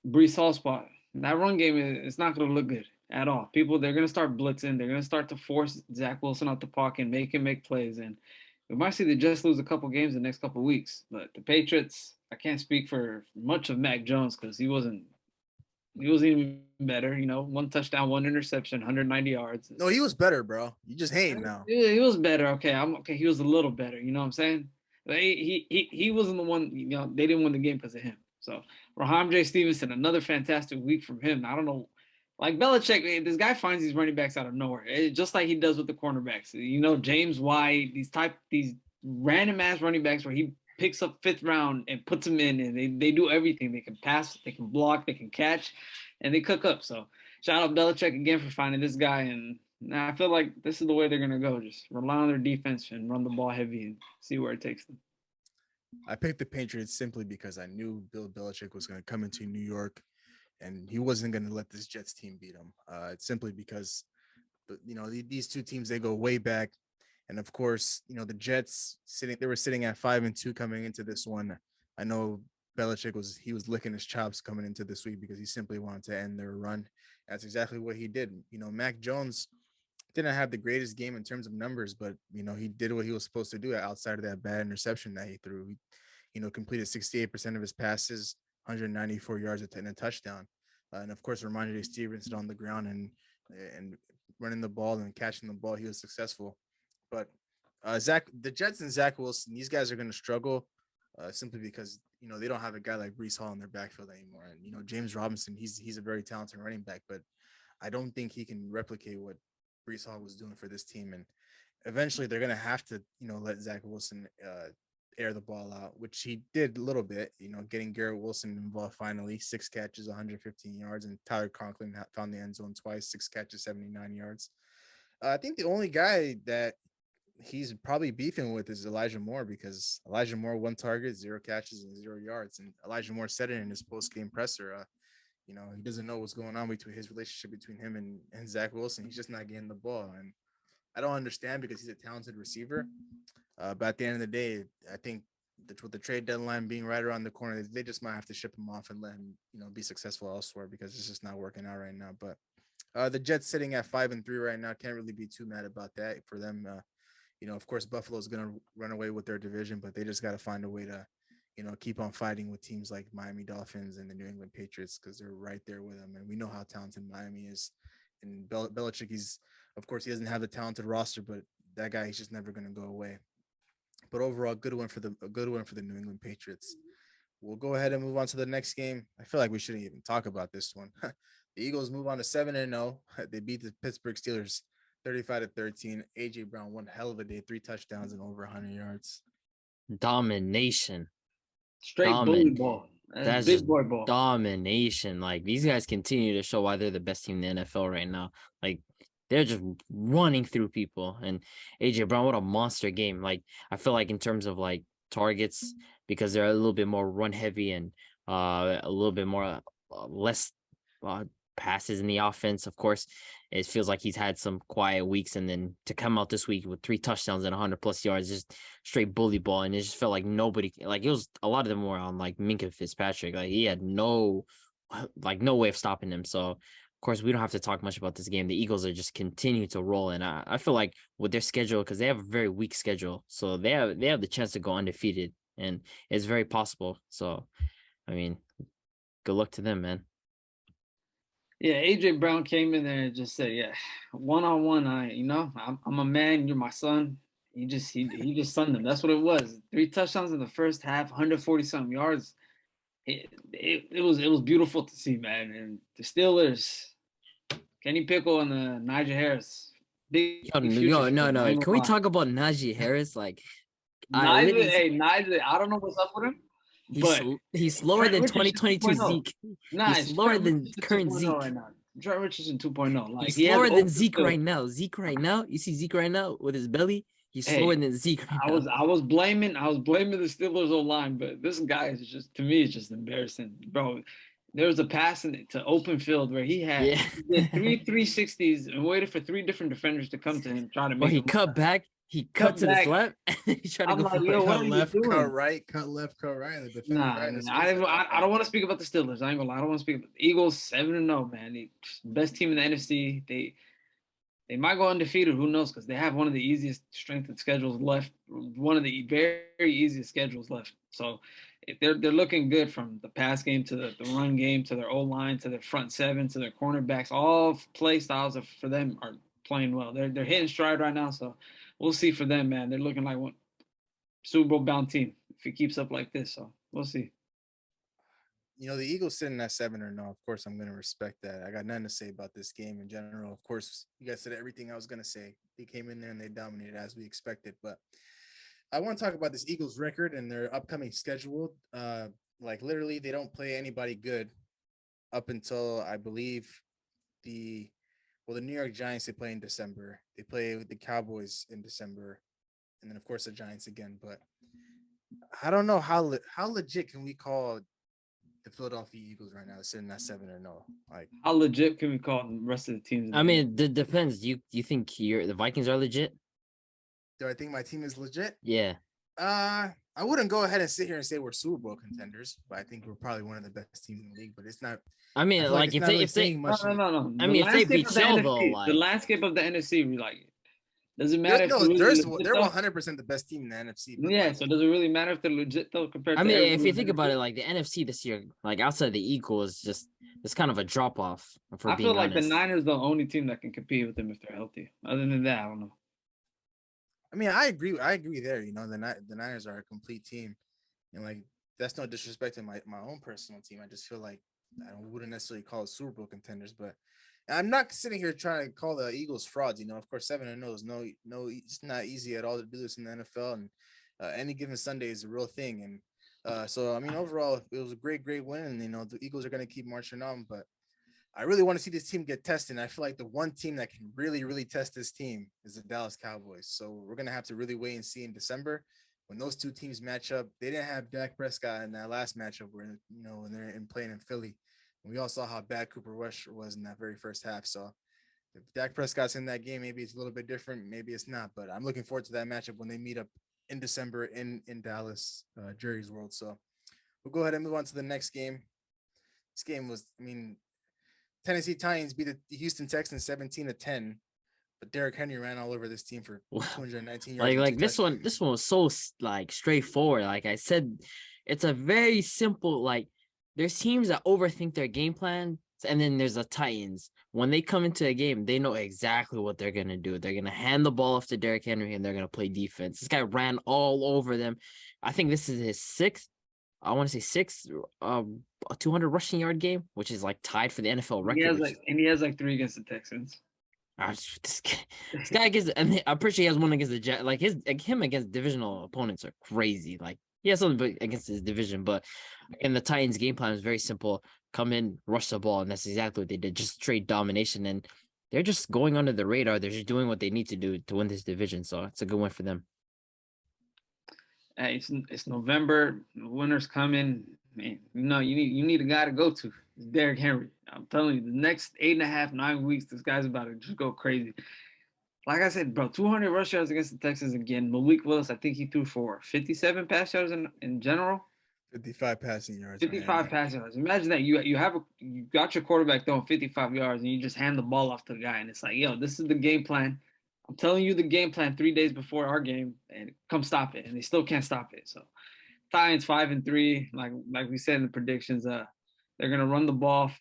Brees Hall spot. And that run game, it's not going to look good at all. They're going to start blitzing. They're going to start to force Zach Wilson out the pocket and make him make plays. And we might see the Jets lose a couple games the next couple of weeks. But the Patriots, I can't speak for much of Mac Jones because he wasn't even better. 1 touchdown, 1 interception, 190 yards. No, he was better, bro. You just hating now. Yeah, he was better. Okay, I'm okay. He was a little better. You know what I'm saying? But he wasn't the one. They didn't win the game because of him. So Ramondre Stevenson, another fantastic week from him. I don't know, like Belichick, this guy finds these running backs out of nowhere, just like he does with the cornerbacks. James White, these random ass running backs where he picks up 5th round and puts them in, and they do everything. They can pass, they can block, they can catch, and they cook up. So shout out Belichick again for finding this guy. And I feel like this is the way they're gonna go. Just rely on their defense and run the ball heavy and see where it takes them. I picked the Patriots simply because I knew Bill Belichick was going to come into New York and he wasn't going to let this Jets team beat him. It's simply because, these two teams, they go way back. And of course, the Jets they were sitting at 5-2 coming into this one. I know Belichick was licking his chops coming into this week because he simply wanted to end their run. That's exactly what he did. Mac Jones didn't have the greatest game in terms of numbers, but he did what he was supposed to do outside of that bad interception that he threw. He completed 68% of his passes, 194 yards and a touchdown. And of course, Ramondre Stevenson on the ground and running the ball and catching the ball, he was successful. But the Jets and Zach Wilson, these guys are going to struggle simply because they don't have a guy like Brees Hall in their backfield anymore. And James Robinson, he's a very talented running back, but I don't think he can replicate what Brees Hall was doing for this team. And eventually they're going to have to let Zach Wilson air the ball out, which he did a little bit, getting Garrett Wilson involved finally, 6 catches, 115 yards, and Tyler Conklin found the end zone twice, 6 catches, 79 yards. I think the only guy that he's probably beefing with is Elijah Moore, because Elijah Moore, 1 target, 0 catches, and 0 yards. And Elijah Moore said it in his post-game presser. He doesn't know what's going on between his relationship between him and Zach Wilson. He's just not getting the ball. And I don't understand, because he's a talented receiver. But at the end of the day, I think that with the trade deadline being right around the corner, they just might have to ship him off and let him, be successful elsewhere, because it's just not working out right now. But the Jets sitting at 5-3 right now, can't really be too mad about that for them. Of course, Buffalo is going to run away with their division, but they just got to find a way to, keep on fighting with teams like Miami Dolphins and the New England Patriots, because they're right there with them. And we know how talented Miami is. And Belichick, of course, he doesn't have the talented roster, but that guy, he's just never going to go away. But overall, good one for the New England Patriots. We'll go ahead and move on to the next game. I feel like we shouldn't even talk about this one. The Eagles move on to 7-0. They beat the Pittsburgh Steelers 35-13. AJ Brown, one hell of a day, 3 touchdowns and over 100 yards. Domination. Straight bully ball. That's big just boy ball. domination. Like, these guys continue to show why they're the best team in the NFL right now. Like, they're just running through people. And AJ Brown, what a monster game. Like, I feel like in terms of like targets, because they're a little bit more run heavy and a little bit more less passes in the offense. Of course, it feels like he's had some quiet weeks, and then to come out this week with 3 touchdowns and 100+ yards, just straight bully ball. And it just felt like nobody, like, it was a lot of them were on like Minkah Fitzpatrick. Like, he had no way of stopping him. So of course, we don't have to talk much about this game. The Eagles are just continue to roll, and I feel like with their schedule, because they have a very weak schedule, so they have the chance to go undefeated, and it's very possible. So, I mean, good luck to them, man. Yeah, AJ Brown came in there and just said, "Yeah, 1-on-1, I'm a man. You're my son." He just sunned them. That's what it was. 3 touchdowns in the first half, 140-something yards. It was beautiful to see, man. And the Steelers, Kenny Pickle and Najee Harris, big No. Can we talk about Najee Harris? Like, Najee, I don't know what's up with him. He's slower than 2022 Zeke. He's slower than current Zeke. Right now. Trent Richardson 2.0. Like, he's slower than Zeke right now. You see Zeke right now with his belly. He's slower than Zeke right now. I was blaming the Steelers O-line, but this guy is just, to me, it's just embarrassing, bro. There was a pass to open field where he had 360s and waited for 3 different defenders to come to him, trying to make. He cut back. He cut to the left, and he tried to go for cut left, cut right, cut left, cut right. I don't want to speak about the Steelers. I ain't gonna lie. I don't want to speak about the Eagles. 7-0, man. The best team in the NFC. They might go undefeated. Who knows? Because they have one of the easiest strengthened schedules left. One of the very easiest schedules left. So they're looking good, from the pass game to the run game to their O-line to their front 7 to their cornerbacks. All play styles for them are playing well. They're hitting stride right now. So we'll see for them, man. They're looking like one Super Bowl bound team if it keeps up like this. So we'll see. The Eagles sitting at 7-0. Of course, I'm going to respect that. I got nothing to say about this game in general. Of course, you guys said everything I was going to say. They came in there and they dominated as we expected. But I want to talk about this Eagles record and their upcoming schedule. Like, literally, they don't play anybody good up until, I believe, the New York Giants. They play in December. They play with the Cowboys in December, and then of course the Giants again. But I don't know how legit can we call the Philadelphia Eagles right now, sitting at 7-0. Like, how legit can we call the rest of the teams? I mean, it depends. You think the Vikings are legit? Do I think my team is legit? Yeah. I wouldn't go ahead and sit here and say we're Super Bowl contenders, but I think we're probably one of the best teams in the league. But it's not. I mean, like, if they no. I mean, if they beat Shell, though, like, the landscape of the NFC, we like. Doesn't matter. They're 100% the best team in the NFC. Yeah, so does it really matter if they're legit though compared? I mean, if you think about it, like, the NFC this year, like, outside the Eagles, it's kind of a drop off. I feel like the Niners are the only team that can compete with them if they're healthy. Other than that, I don't know. I mean, I agree there. The Niners are a complete team, and like, that's no disrespect to my own personal team. I just feel like I wouldn't necessarily call it Super Bowl contenders, but I'm not sitting here trying to call the Eagles frauds. Of course, 7-0 is no, it's not easy at all to do this in the NFL, and any given Sunday is a real thing. And so I mean, overall, it was a great win, and the Eagles are going to keep marching on. But I really want to see this team get tested. And I feel like the one team that can really test this team is the Dallas Cowboys. So we're going to have to really wait and see in December when those two teams match up. They didn't have Dak Prescott in that last matchup where, when they're playing in Philly. And we all saw how bad Cooper Rush was in that very first half. So if Dak Prescott's in that game, maybe it's a little bit different. Maybe it's not. But I'm looking forward to that matchup when they meet up in December in Dallas, Jerry's World. So we'll go ahead and move on to the next game. This game was, Tennessee Titans beat the Houston Texans 17-10, but Derrick Henry ran all over this team for 219 yards. Like this one was so like straightforward. Like I said, it's a very simple. Like there's teams that overthink their game plan, and then there's the Titans. When they come into a game, they know exactly what they're gonna do. They're gonna hand the ball off to Derrick Henry, and they're gonna play defense. This guy ran all over them. I think this is his sixth. I want to say sixth, a 200 rushing yard game, which is like tied for the NFL record. He has like 3 against the Texans. This guy gets, and I'm pretty sure he has one against the Jets. Like him against divisional opponents are crazy. Like he has something against his division, but in the Titans' game plan is very simple: come in, rush the ball, and that's exactly what they did. Just straight domination, and they're just going under the radar. They're just doing what they need to do to win this division. So it's a good win for them. It's November. Winter's coming. Man, you need a guy to go to. It's Derrick Henry. I'm telling you, the next 8.5, 9 weeks, this guy's about to just go crazy. Like I said, bro, 200 rush yards against the Texans again. Malik Willis, I think he threw for 57 pass yards in general. 55 passing yards. 55 passing yards. Imagine that you got your quarterback throwing 55 yards and you just hand the ball off to the guy, and it's like, yo, this is the game plan. I'm telling you the game plan 3 days before our game, and come stop it. And they still can't stop it. So Titans 5-3, like we said in the predictions, they're gonna run the ball,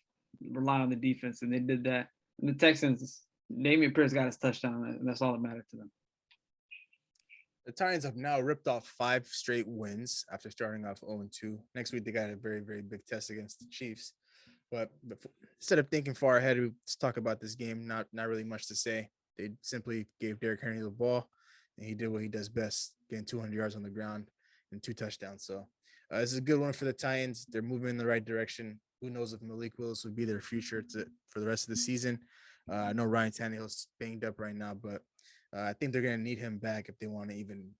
rely on the defense, and they did that. And the Texans, Dameon Pierce got his touchdown, and that's all that mattered to them. The Titans have now ripped off 5 straight wins after starting off 0-2. Next week they got a very big test against the Chiefs. But instead of thinking far ahead, let's talk about this game. Not really much to say. They simply gave Derrick Henry the ball, and he did what he does best, getting 200 yards on the ground and 2 touchdowns. So this is a good one for the Titans. They're moving in the right direction. Who knows if Malik Willis would be their future for the rest of the season. I know Ryan Tannehill's banged up right now, but I think they're going to need him back if they want to even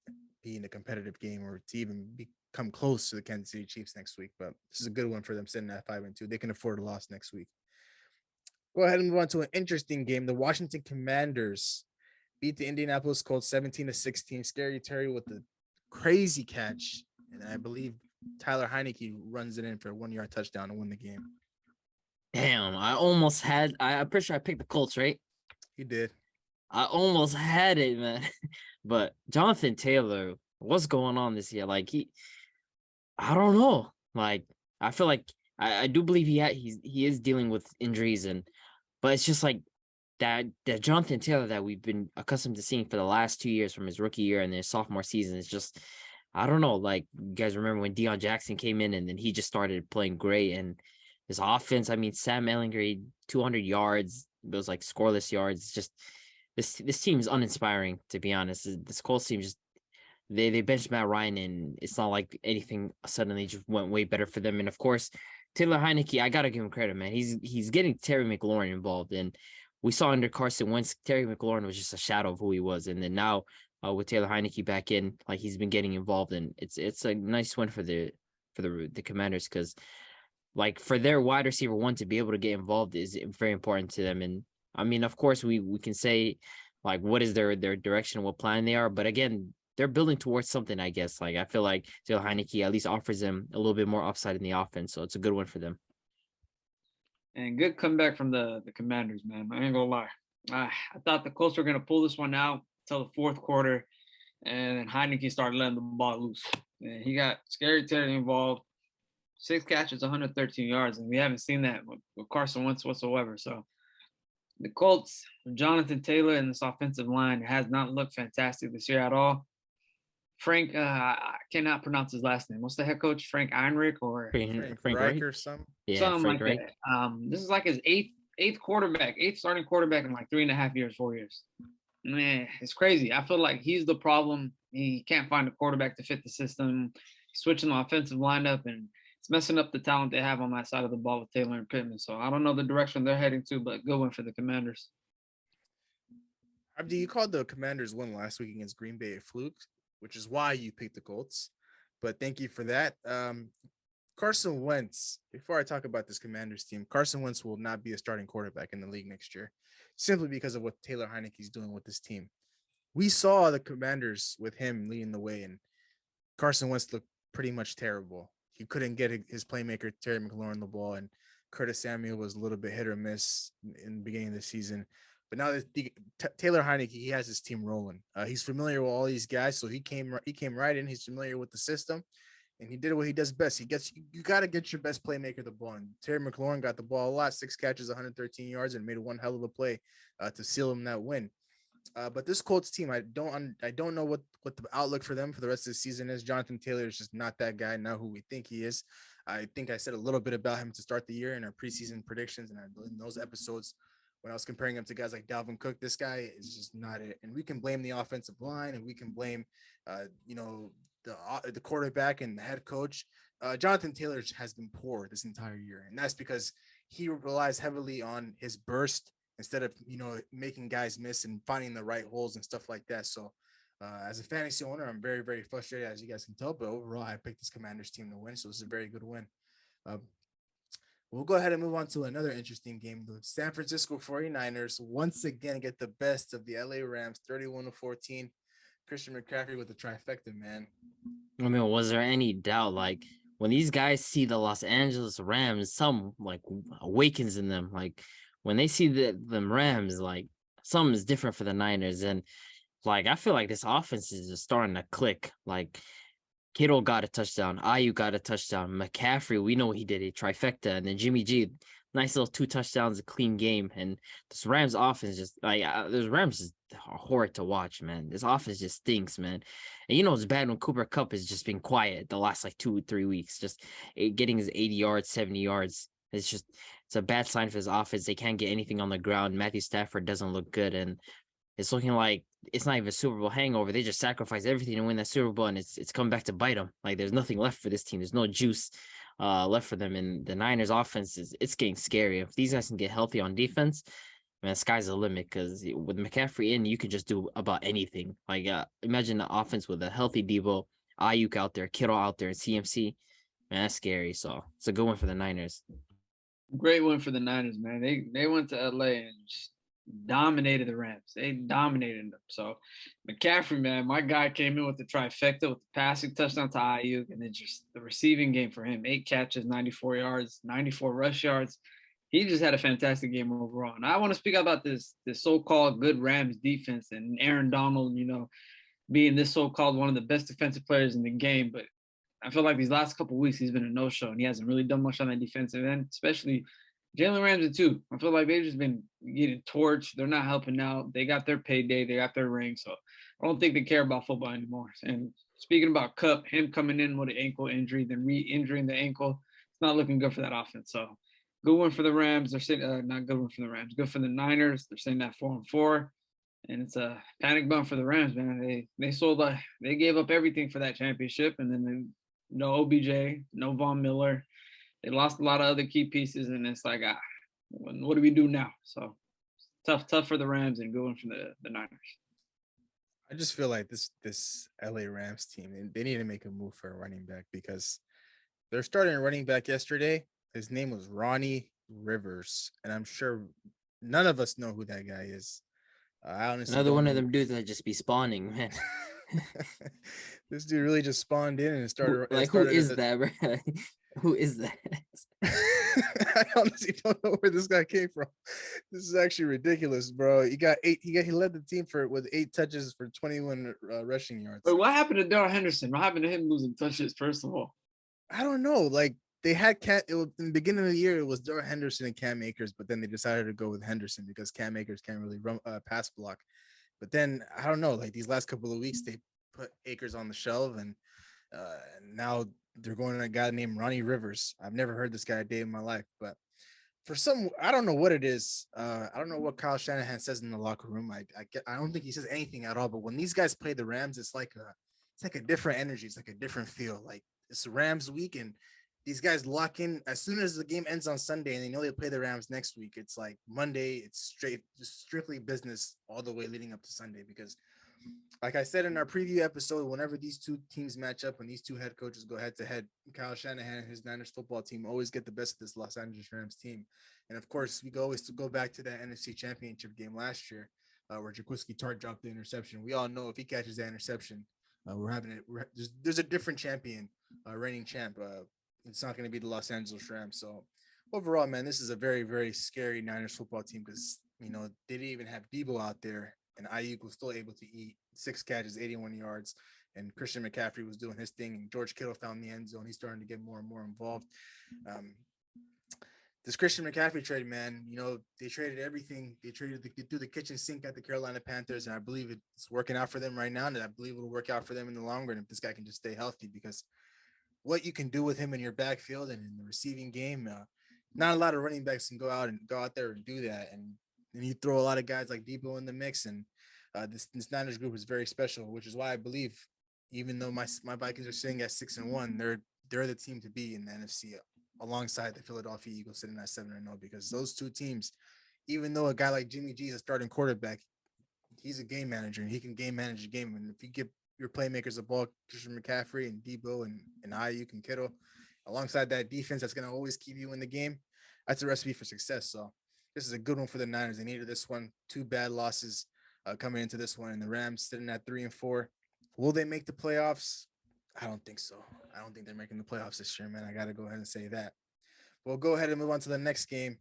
be in a competitive game or to even become close to the Kansas City Chiefs next week. But this is a good one for them sitting at 5-2. They can afford a loss next week. Go ahead and move on to an interesting game. The Washington Commanders beat the Indianapolis Colts 17-16. Scary Terry with the crazy catch, and I believe Tyler Heineke runs it in for a 1-yard touchdown to win the game. Damn, I'm pretty sure I picked the Colts, right? You did. I almost had it, man. But Jonathan Taylor, what's going on this year? Like I don't know. Like I feel like I do believe he is dealing with injuries, but it's just like that Jonathan Taylor that we've been accustomed to seeing for the last 2 years from his rookie year and his sophomore season. It's just, I don't know. Like you guys remember when Deion Jackson came in and then he just started playing great, and his offense, Sam Ehlinger, 200 yards, those like scoreless yards. It's just this team is uninspiring, to be honest. This Colts team just they benched Matt Ryan, and it's not like anything suddenly just went way better for them. And of course, Taylor Heineke, I gotta give him credit, man. He's getting Terry McLaurin involved, and we saw under Carson Wentz, Terry McLaurin was just a shadow of who he was, and then now with Taylor Heineke back in, like he's been getting involved, and it's a nice win for the Commanders, because like for their wide receiver one to be able to get involved is very important to them. And I mean, of course, we can say like what is their direction, what plan they are, but again, they're building towards something, I guess. Like I feel like Taylor Heineke at least offers them a little bit more upside in the offense, so it's a good one for them. And good comeback from the Commanders, man. I ain't gonna lie. I thought the Colts were gonna pull this one out till the fourth quarter, and then Heineke started letting the ball loose. And he got Scary Terry involved. 6 catches, 113 yards, and we haven't seen that with Carson Wentz whatsoever. So the Colts, Jonathan Taylor and this offensive line has not looked fantastic this year at all. Frank, I cannot pronounce his last name. What's the head coach? Frank Heinrich or Frank Reich or something? Yeah, something Frank like Reich. that. This is like his eighth starting quarterback in like 3.5 years, 4 years. Man, it's crazy. I feel like he's the problem. He can't find a quarterback to fit the system. He's switching the offensive lineup, and it's messing up the talent they have on that side of the ball with Taylor and Pittman. So I don't know the direction they're heading to, but good one for the Commanders. Abdi, you called the Commanders win last week against Green Bay a fluke, which is why you picked the Colts. But thank you for that. Carson Wentz, before I talk about this Commanders team, Carson Wentz will not be a starting quarterback in the league next year, simply because of what Taylor Heineke's doing with this team. We saw the Commanders with him leading the way, and Carson Wentz looked pretty much terrible. He couldn't get his playmaker, Terry McLaurin, the ball, and Curtis Samuel was a little bit hit or miss in the beginning of the season. But now that Taylor Heineke, he has his team rolling. He's familiar with all these guys, so he came right in. He's familiar with the system, and he did what he does best. You got to get your best playmaker the ball. And Terry McLaurin got the ball a lot, 6 catches, 113 yards, and made one hell of a play to seal him that win. But this Colts team, I don't know what the outlook for them for the rest of the season is. Jonathan Taylor is just not that guy, not who we think he is. I think I said a little bit about him to start the year in our preseason predictions, and in those episodes when I was comparing him to guys like Dalvin Cook. This guy is just not it. And we can blame the offensive line, and we can blame the quarterback and the head coach. Jonathan Taylor has been poor this entire year, and that's because he relies heavily on his burst instead of making guys miss and finding the right holes and stuff like that. So as a fantasy owner, I'm very, very frustrated, as you guys can tell, but overall I picked this Commanders team to win, so it's a very good win. We'll go ahead and move on to another interesting game. The San Francisco 49ers once again get the best of the LA Rams, 31-14. Christian McCaffrey with the trifecta, man. I mean, was there any doubt? Like, when these guys see the Los Angeles Rams, some like awakens in them. Like, when they see them Rams, like something is different for the Niners. And like, I feel like this offense is just starting to click. Like, Kittle got a touchdown. Ayuk got a touchdown. McCaffrey, we know he did a trifecta. And then Jimmy G, nice little 2 touchdowns, a clean game. And this Rams offense just like, this Rams is horrid to watch, man. This offense just stinks, man. And it's bad when Cooper Kupp has just been quiet the last like 2-3 weeks, just getting his 80 yards, 70 yards. It's a bad sign for his offense. They can't get anything on the ground. Matthew Stafford doesn't look good. And it's looking like it's not even a Super Bowl hangover. They just sacrificed everything to win that Super Bowl, and it's come back to bite them. Like, there's nothing left for this team. There's no juice left for them. And the Niners offense it's getting scary. If these guys can get healthy on defense, man, sky's the limit, because with McCaffrey in, you could just do about anything. Like, imagine the offense with a healthy Debo, Ayuk out there, Kittle out there, and CMC. Man, that's scary. So it's a good one for the Niners. Great one for the Niners, man. They went to LA and just dominated the Rams. They dominated them. So McCaffrey, man, my guy came in with the trifecta with the passing touchdown to Ayuk, and then just the receiving game for him. 8 catches, 94 yards, 94 rush yards. He just had a fantastic game overall. And I want to speak about this so-called good Rams defense and Aaron Donald, being this so-called one of the best defensive players in the game. But I feel like these last couple of weeks he's been a no-show, and he hasn't really done much on that defensive end, especially Jalen Ramsey too. I feel like they've just been getting torched. They're not helping out. They got their payday. They got their ring. So I don't think they care about football anymore. And speaking about Kupp, him coming in with an ankle injury, then re-injuring the ankle, it's not looking good for that offense. So good one for the Rams. They're saying not good one for the Rams. Good for the Niners. They're saying that 4-4. And it's a panic bump for the Rams, man. They gave up everything for that championship, and then no OBJ, no Von Miller. They lost a lot of other key pieces, and it's like, what do we do now? So tough for the Rams, and good one for the Niners. I just feel like this LA Rams team, they need to make a move for a running back, because they're starting a running back yesterday. His name was Ronnie Rivers, and I'm sure none of us know who that guy is. I honestly Another one of them dudes that just be spawning, man. This dude really just spawned in and started. Who is that, bro? Who is that? I honestly don't know where this guy came from. This is actually ridiculous, bro. He led the team with 8 touches for 21 rushing yards. Wait, what happened to Darrell Henderson? What happened to him losing touches? First of all, I don't know. Like, they had in the beginning of the year, it was Darrell Henderson and Cam Akers, but then they decided to go with Henderson because Cam Akers can't really run pass block. But then I don't know. Like, these last couple of weeks, they put Akers on the shelf, and now they're going to a guy named Ronnie Rivers. I've never heard this guy a day in my life, but I don't know what it is. I don't know what Kyle Shanahan says in the locker room. I don't think he says anything at all. But when these guys play the Rams, it's like a different energy. It's like a different feel. Like it's Rams week, and these guys lock in as soon as the game ends on Sunday, and they know they play the Rams next week. It's like Monday. It's just strictly business all the way leading up to Sunday because, like I said in our preview episode, whenever these two teams match up and these two head coaches go head to head, Kyle Shanahan and his Niners football team always get the best of this Los Angeles Rams team. And of course, we always go back to that NFC Championship game last year where Jaquiski Tartt dropped the interception. We all know if he catches that interception, there's a different champion, reigning champ. It's not going to be the Los Angeles Rams. So overall, man, this is a very, very scary Niners football team because, they didn't even have Debo out there. And Ayuk was still able to eat 6 catches, 81 yards. And Christian McCaffrey was doing his thing. And George Kittle found the end zone. He's starting to get more and more involved. This Christian McCaffrey trade, man, they traded everything. They threw the kitchen sink at the Carolina Panthers. And I believe it's working out for them right now. And I believe it'll work out for them in the long run if this guy can just stay healthy. Because what you can do with him in your backfield and in the receiving game, not a lot of running backs can go out there and do that. And then you throw a lot of guys like Debo in the mix, and this Niners group is very special, which is why I believe, even though my Vikings are sitting at 6-1, they're the team to be in the NFC alongside the Philadelphia Eagles sitting at 7-0, because those two teams, even though a guy like Jimmy G is a starting quarterback, he's a game manager and he can game manage a game. And if you give your playmakers the ball, Christian McCaffrey and Debo and Ayuk and Kittle, alongside that defense that's going to always keep you in the game, that's a recipe for success. So this is a good one for the Niners. They needed this one. 2 bad losses coming into this one, and the Rams sitting at 3-4. Will they make the playoffs? I don't think so. I don't think they're making the playoffs this year, man. I got to go ahead and say that. We'll go ahead and move on to the next game.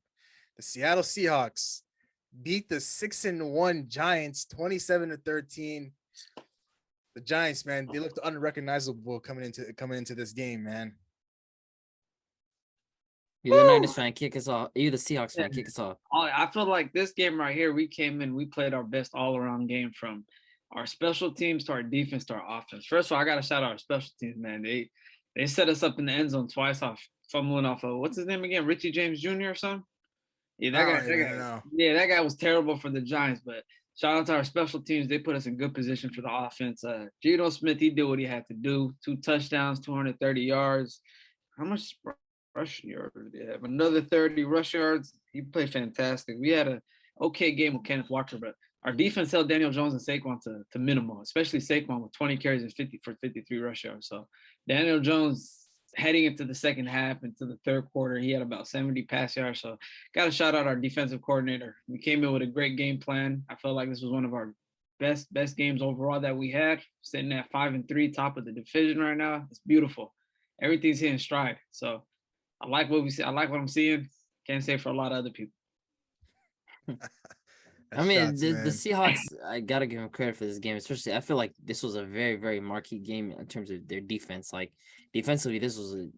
The Seattle Seahawks beat the 6-1 Giants 27-13. The Giants, man, they looked unrecognizable coming into this game, man. You the Niners fan, kick us off. You the Seahawks fan, kick us off. I feel like this game right here, we came in, we played our best all-around game from our special teams to our defense to our offense. First of all, I got to shout out our special teams, man. They set us up in the end zone twice off fumbling off of, what's his name again? Richie James Jr. or something? Yeah, that guy was terrible for the Giants, but shout out to our special teams. They put us in good position for the offense. Geno Smith, he did what he had to do. 2 touchdowns, 230 yards. How much rushing yards did he have? Another 30 rush yards. He played fantastic. We had an okay game with Kenneth Walker, but our defense held Daniel Jones and Saquon to minimum, especially Saquon with 20 carries and 53 rush yards. So Daniel Jones, heading into the second half, into the third quarter, he had about 70 pass yards. So got to shout out our defensive coordinator. We came in with a great game plan. I felt like this was one of our best games overall that we had, sitting at 5-3, top of the division right now. It's beautiful. Everything's hitting stride. So I like what we see. I like what I'm seeing. Can't say for a lot of other people. I mean, the Seahawks, I got to give them credit for this game, especially I feel like this was a very, very marquee game in terms of their defense. Like, defensively,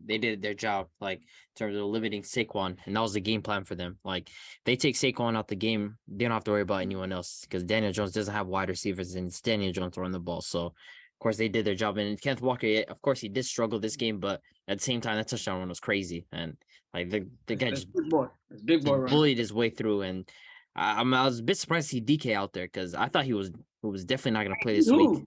they did their job, like, in terms of limiting Saquon, and that was the game plan for them. Like, they take Saquon out the game, they don't have to worry about anyone else because Daniel Jones doesn't have wide receivers, and it's Daniel Jones throwing the ball. So, of course, they did their job. And Kenneth Walker, of course, he did struggle this game, but at the same time, that touchdown run was crazy. And, like, the guy just big boy bullied his way through, and I was a bit surprised to see DK out there because I thought he was definitely not going to play this week.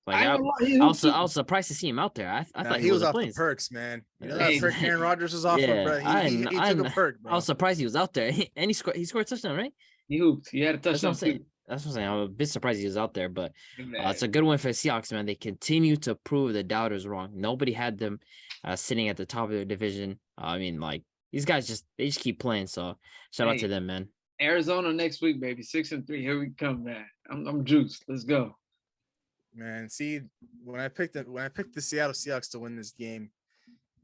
Like I was surprised to see him out there. I thought he was off the perks, man. You know that perk Aaron Rodgers was off of, bro. He took a perk, bro. I was surprised he was out there, and he scored a touchdown, right? He hooped. He had a touchdown. That's what I'm saying. I'm a bit surprised he was out there, but it's a good win for the Seahawks, man. They continue to prove the doubters wrong. Nobody had them sitting at the top of their division. I mean, like, these guys just keep playing. So shout out to them, man. Arizona next week, baby. 6-3. Here we come, man. I'm juiced. Let's go. Man, see, when I picked the Seattle Seahawks to win this game,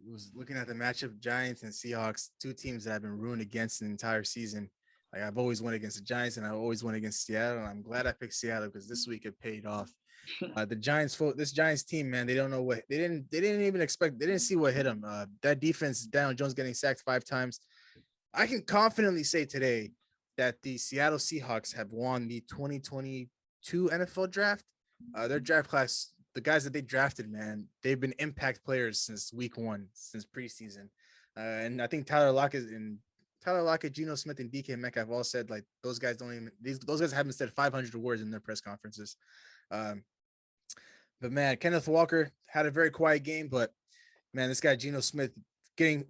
it was looking at the matchup, Giants and Seahawks, 2 teams that I've been rooting against the entire season. Like, I've always went against the Giants and I always went against Seattle, and I'm glad I picked Seattle because this week it paid off. This Giants team, man, they don't know what they didn't even expect. They didn't see what hit them. That defense, Daniel Jones getting sacked 5 times. I can confidently say today that the Seattle Seahawks have won the 2022 NFL draft. Their draft class, the guys that they drafted, man, they've been impact players since week 1, since preseason. And I think Tyler Lockett and Tyler Lockett, Geno Smith, and DK Metcalf all said like those guys haven't said 500 words in their press conferences. But man, Kenneth Walker had a very quiet game, but man, this guy Geno Smith getting.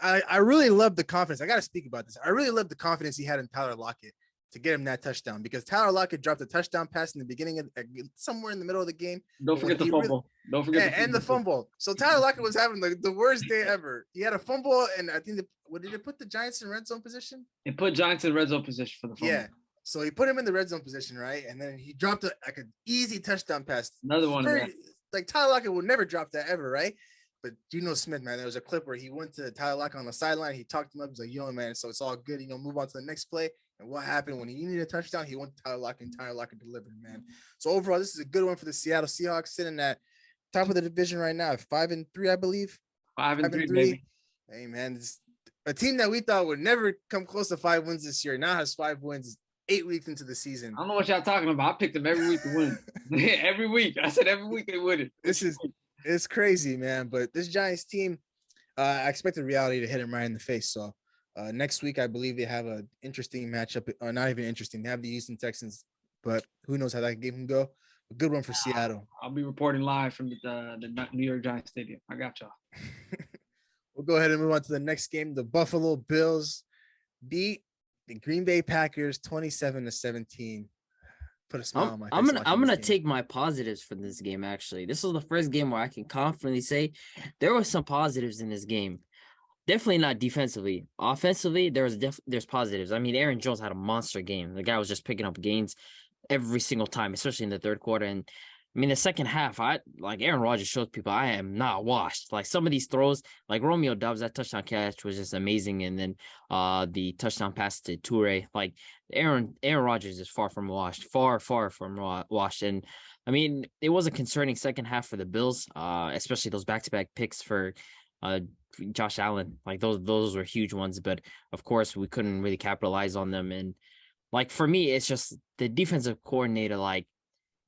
I really love the confidence. I got to speak about this. I really love the confidence he had in Tyler Lockett to get him that touchdown, because Tyler Lockett dropped a touchdown pass in the beginning of somewhere in the middle of the game. Don't forget the fumble. Don't forget the fumble. So Tyler Lockett was having the worst day ever. He had a fumble, and I think did it put the Giants in red zone position? It put Giants in red zone position for the fumble. Yeah. So he put him in the red zone position, right? And then he dropped like an easy touchdown pass. Another one. Like Tyler Lockett would never drop that ever, right? But Geno Smith, man, there was a clip where he went to Tyler Lockett on the sideline. He talked to him up. He's like, yo, man, so it's all good. Move on to the next play. And what happened when he needed a touchdown? He went to Tyler Lockett, and Tyler Lockett delivered, man. So overall, this is a good one for the Seattle Seahawks, sitting at top of the division right now, 5-3, I believe. 5-3, baby. Hey, man, a team that we thought would never come close to 5 wins this year now has 5 wins 8 weeks into the season. I don't know what y'all talking about. I picked them every week to win. Every week. I said every week they win it. It's crazy, man. But this Giants team, I expected reality to hit him right in the face. So next week, I believe they have an interesting matchup. Not even interesting. They have the Houston Texans, but who knows how that game can go. A good one for Seattle. I'll be reporting live from the New York Giants Stadium. I got y'all. We'll go ahead and move on to the next game. The Buffalo Bills beat the Green Bay Packers 27-17. Put a smile on my face. I'm gonna take my positives from this game. Actually, this was the first game where I can confidently say there were some positives in this game. Definitely not defensively. Offensively, there's positives. I mean, Aaron Jones had a monster game. The guy was just picking up gains every single time, especially in the third quarter. And I mean, the second half, Aaron Rodgers shows people I am not washed. Like some of these throws, like Romeo Doubs, that touchdown catch was just amazing. And then the touchdown pass to Toure, like Aaron Rodgers is far from washed, far from washed. And I mean, it was a concerning second half for the Bills, especially those back-to-back picks for Josh Allen. Like those were huge ones, but of course we couldn't really capitalize on them. And like for me, it's just the defensive coordinator, like,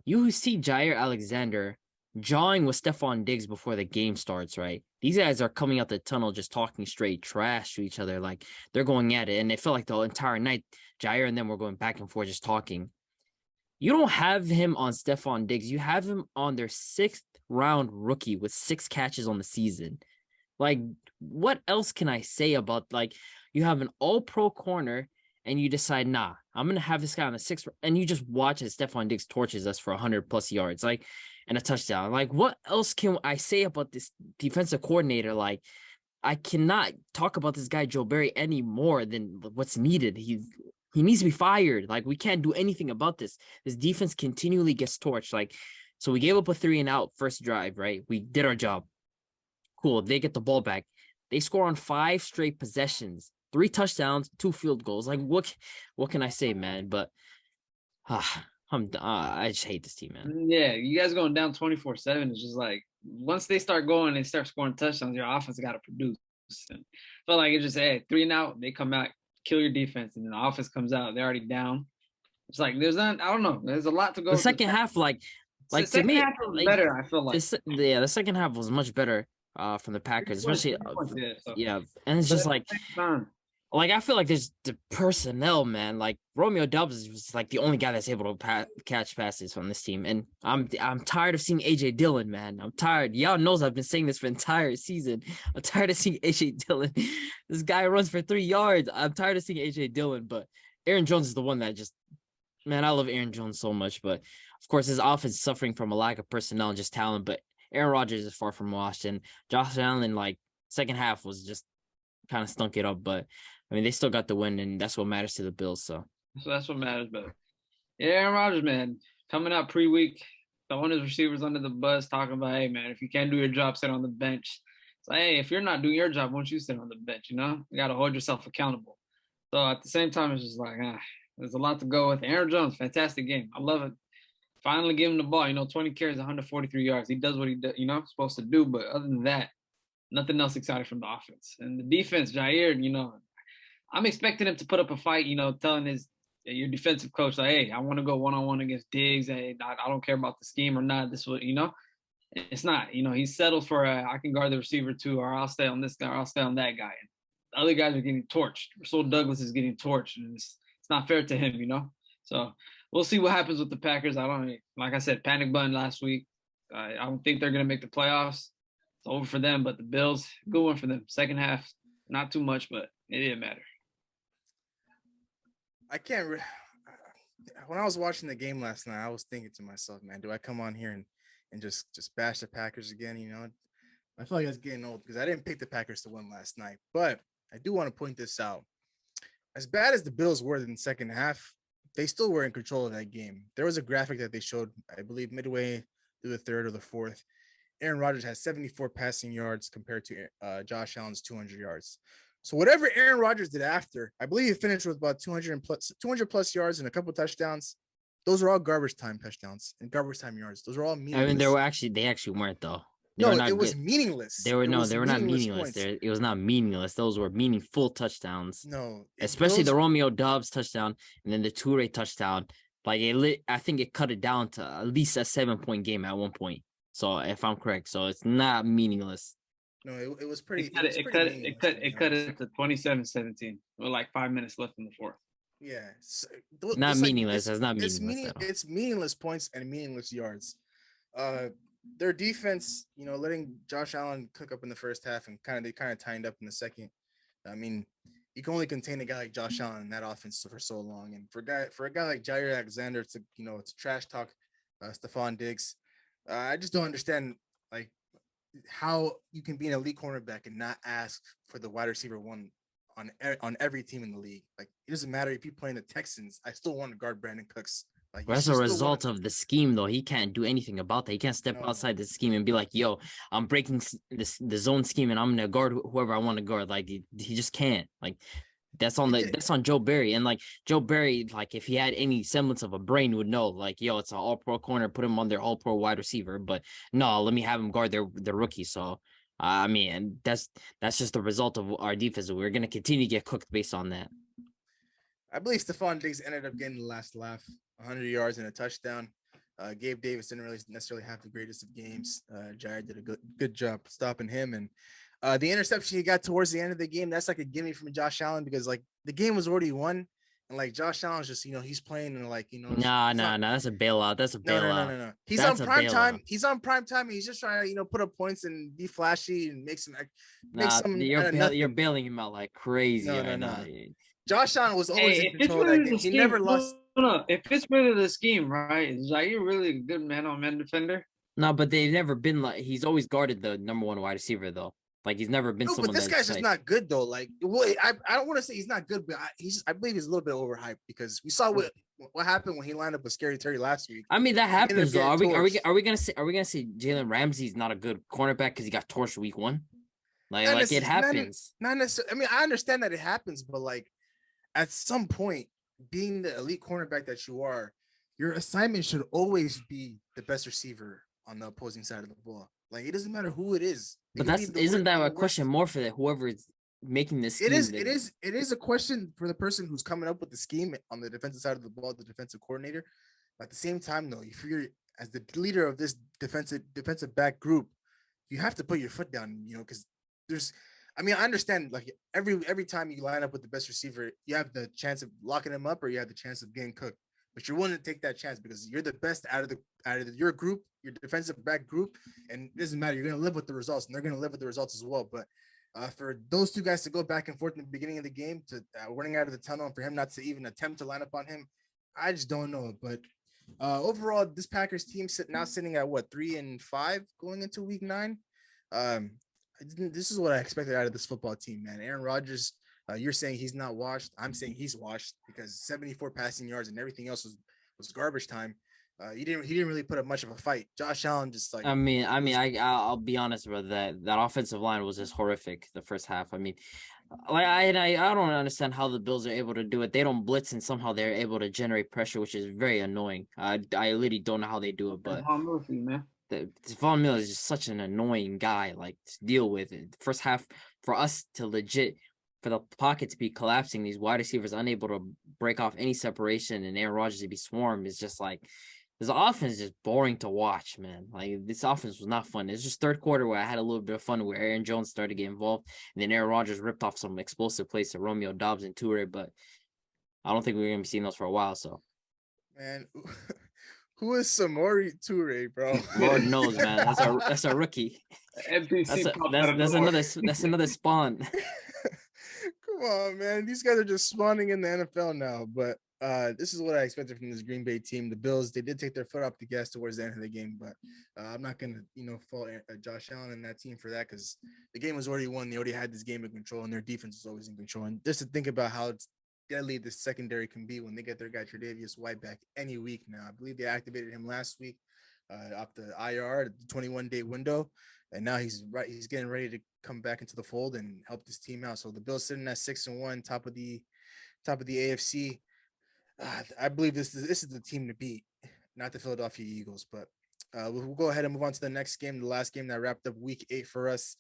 you see Jair Alexander jawing with Stephon Diggs before the game starts, right? These guys are coming out the tunnel just talking straight trash to each other. Like, they're going at it. And it felt like the entire night, Jair and them were going back and forth just talking. You don't have him on Stephon Diggs. You have him on their 6th round rookie with 6 catches on the season. Like, what else can I say about, like, you have an all-pro corner and you decide, nah, I'm going to have this guy on the 6th, and you just watch as Stephon Diggs torches us for 100+ yards, like, and a touchdown. Like, what else can I say about this defensive coordinator? Like, I cannot talk about this guy, Joe Barry, any more than what's needed. He needs to be fired. Like, we can't do anything about this. This defense continually gets torched. Like, so we gave up a 3-and-out first drive, right? We did our job. Cool. They get the ball back. They score on 5 straight possessions. 3 touchdowns, 2 field goals. Like, what can I say, man? But I just hate this team, man. Yeah, you guys going down 24-7. It's just like once they start going and start scoring touchdowns, your offense got to produce. And I felt like it just 3-and-out. They come out, kill your defense, and then the offense comes out. They're already down. It's like there's not. I don't know. There's a lot to go. The second half, like to me, half was better. I feel like the second half was much better from the Packers, especially and it's just like. Like, I feel like there's the personnel, man. Like, Romeo Doubs was like the only guy that's able to catch passes from this team. And I'm tired of seeing AJ Dillon, man. I'm tired. Y'all knows I've been saying this for the entire season. I'm tired of seeing AJ Dillon. This guy runs for 3 yards. I'm tired of seeing AJ Dillon. But Aaron Jones is the one that just, man, I love Aaron Jones so much. But of course, his offense is suffering from a lack of personnel and just talent. But Aaron Rodgers is far from washed. And Josh Allen, like, second half was just kind of stunk it up. But I mean, they still got the win, and that's what matters to the Bills. So that's what matters. But yeah, Aaron Rodgers, man, coming out pre-week, throwing his receivers under the bus, talking about, hey, man, if you can't do your job, sit on the bench. It's like, hey, if you're not doing your job, why don't you sit on the bench? You know, you got to hold yourself accountable. So at the same time, it's just like, there's a lot to go with. Aaron Jones, fantastic game. I love it. Finally give him the ball. 20 carries, 143 yards. He does what he does, supposed to do. But other than that, nothing else exciting from the offense. And the defense, Jair, I'm expecting him to put up a fight, telling your defensive coach, like, hey, I want to go one-on-one against Diggs. Hey, I don't care about the scheme or not. This will, It's not. He's settled for I can guard the receiver too, or I'll stay on this guy, or I'll stay on that guy. other guys are getting torched. Rasul Douglas is getting torched, and it's not fair to him, you know. So we'll see what happens with the Packers. I don't like I said, panic button last week. I don't think they're gonna make the playoffs. It's over for them. But the Bills, good one for them. Second half, not too much, but it didn't matter. I can't. When I was watching the game last night, I was thinking to myself, man, do I come on here and just bash the Packers again? You know, I feel like it's getting old because I didn't pick the Packers to win last night. But I do want to point this out. As bad as the Bills were in the second half, they still were in control of that game. There was a graphic that they showed, I believe, midway through the third or the fourth. Aaron Rodgers has 74 passing yards compared to Josh Allen's 200 yards. So whatever Aaron Rodgers did after, I believe he finished with about 200 plus yards and a couple touchdowns. Those are all garbage time touchdowns and garbage time yards. Those are all meaningless. I mean, they actually weren't though. No, it was meaningless. They were not meaningless. It was not meaningless. Those were meaningful touchdowns. No, especially the Romeo Doubs touchdown and then the Toure touchdown. Like I think it cut it down to at least a 7-point game at one point. So if I'm correct, so it's not meaningless. No, it was pretty. It cut it to 27-17 with like 5 minutes left in the fourth. Yeah, not meaningless. That's not meaningless. It's meaningless points and meaningless yards. Their defense, you know, letting Josh Allen cook up in the first half and they kind of tightened up in the second. I mean, you can only contain a guy like Josh Allen in that offense for so long, and for a guy like Jair Alexander to trash talk Stephon Diggs. I just don't understand like how you can be an elite cornerback and not ask for the wide receiver one on every team in the league. Like, it doesn't matter if you play in the Texans. I still want to guard Brandon Cooks. Like, that's a result of the scheme, though. He can't do anything about that. He can't step outside the scheme and be like, "Yo, I'm breaking the zone scheme and I'm gonna guard whoever I want to guard." Like, he just can't. Like, that's on Joe Barry. And like Joe Barry, like if he had any semblance of a brain, would know. Like, yo, it's an all-pro corner. Put him on their all-pro wide receiver. But no, let me have him guard their rookie. So, I mean, that's just the result of our defense. We're gonna continue to get cooked based on that. I believe Stephon Diggs ended up getting the last laugh. 100 yards and a touchdown. Gabe Davis didn't really necessarily have the greatest of games. Jair did a good job stopping him. And the interception he got towards the end of the game, that's like a gimme from Josh Allen because like the game was already won. And like Josh Allen's just, he's playing and like, Nah, that's a bailout. That's a bailout. No. He's on prime time. He's on prime time. And he's just trying to, put up points and be flashy and make some. You're bailing him out like crazy. No. Josh Allen was always in control of that game. He never lost. No, if it's really the scheme, right? Is Jair really a good man-on-man defender? No, but they've never been like. He's always guarded the number one wide receiver, though. Like he's never been someone. But this guy's just not good, though. Like, I don't want to say he's not good, but I believe he's a little bit overhyped because we saw what happened when he lined up with Scary Terry last week. I mean, that happens though. Are we gonna say Jalen Ramsey's not a good cornerback because he got torched week one? Like it happens. Not necessarily. I mean, I understand that it happens, but like at some point, being the elite cornerback that you are, your assignment should always be the best receiver on the opposing side of the ball. Like, it doesn't matter who it is. But isn't that a question more for whoever is making this scheme? It is a question for the person who's coming up with the scheme on the defensive side of the ball, the defensive coordinator. But at the same time, though, if you're as the leader of this defensive back group, you have to put your foot down, because I understand like every time you line up with the best receiver, you have the chance of locking him up or you have the chance of getting cooked. But you're willing to take that chance because you're the best out of your group, your defensive back group, and it doesn't matter. You're going to live with the results, and they're going to live with the results as well. But for those two guys to go back and forth in the beginning of the game, to running out of the tunnel, and for him not to even attempt to line up on him, I just don't know. But overall, this Packers team sitting at what 3-5 going into Week 9. This is what I expected out of this football team, man. Aaron Rodgers. You're saying he's not washed. I'm saying he's washed because 74 passing yards and everything else was garbage time. He didn't really put up much of a fight. Josh Allen just like. I'll be honest about that. That offensive line was just horrific the first half. I mean, I don't understand how the Bills are able to do it. They don't blitz and somehow they're able to generate pressure, which is very annoying. I literally don't know how they do it, but. Murphy, man. Von Miller is just such an annoying guy, like to deal with. First half for us to legit. For the pocket to be collapsing, these wide receivers unable to break off any separation, and Aaron Rodgers to be swarmed is just like This offense is just boring to watch, man. Like this offense was not fun. It's just third quarter where I had a little bit of fun where Aaron Jones started to get involved, and then Aaron Rodgers ripped off some explosive plays to Romeo Dobbs and Toure, but I don't think we're gonna be seeing those for a while. So Man, who is Samori Toure, bro? Lord knows, man. That's a rookie. MPC popped out of nowhere. That's another spawn. Come on, man. These guys are just spawning in the NFL now. But this is what I expected from this Green Bay team. The Bills, they did take their foot off the gas towards the end of the game, but I'm not gonna, fault Josh Allen and that team for that because the game was already won. They already had this game in control, and their defense was always in control. And just to think about how deadly this secondary can be when they get their guy Tre'Davious White back any week now. I believe they activated him last week off the IR, the 21-day window, and now he's getting ready to come back into the fold and help this team out. So the Bills sitting at 6-1, top of the AFC. I believe this is the team to beat, not the Philadelphia Eagles. But we'll go ahead and move on to the next game, the last game that wrapped up Week 8 for us.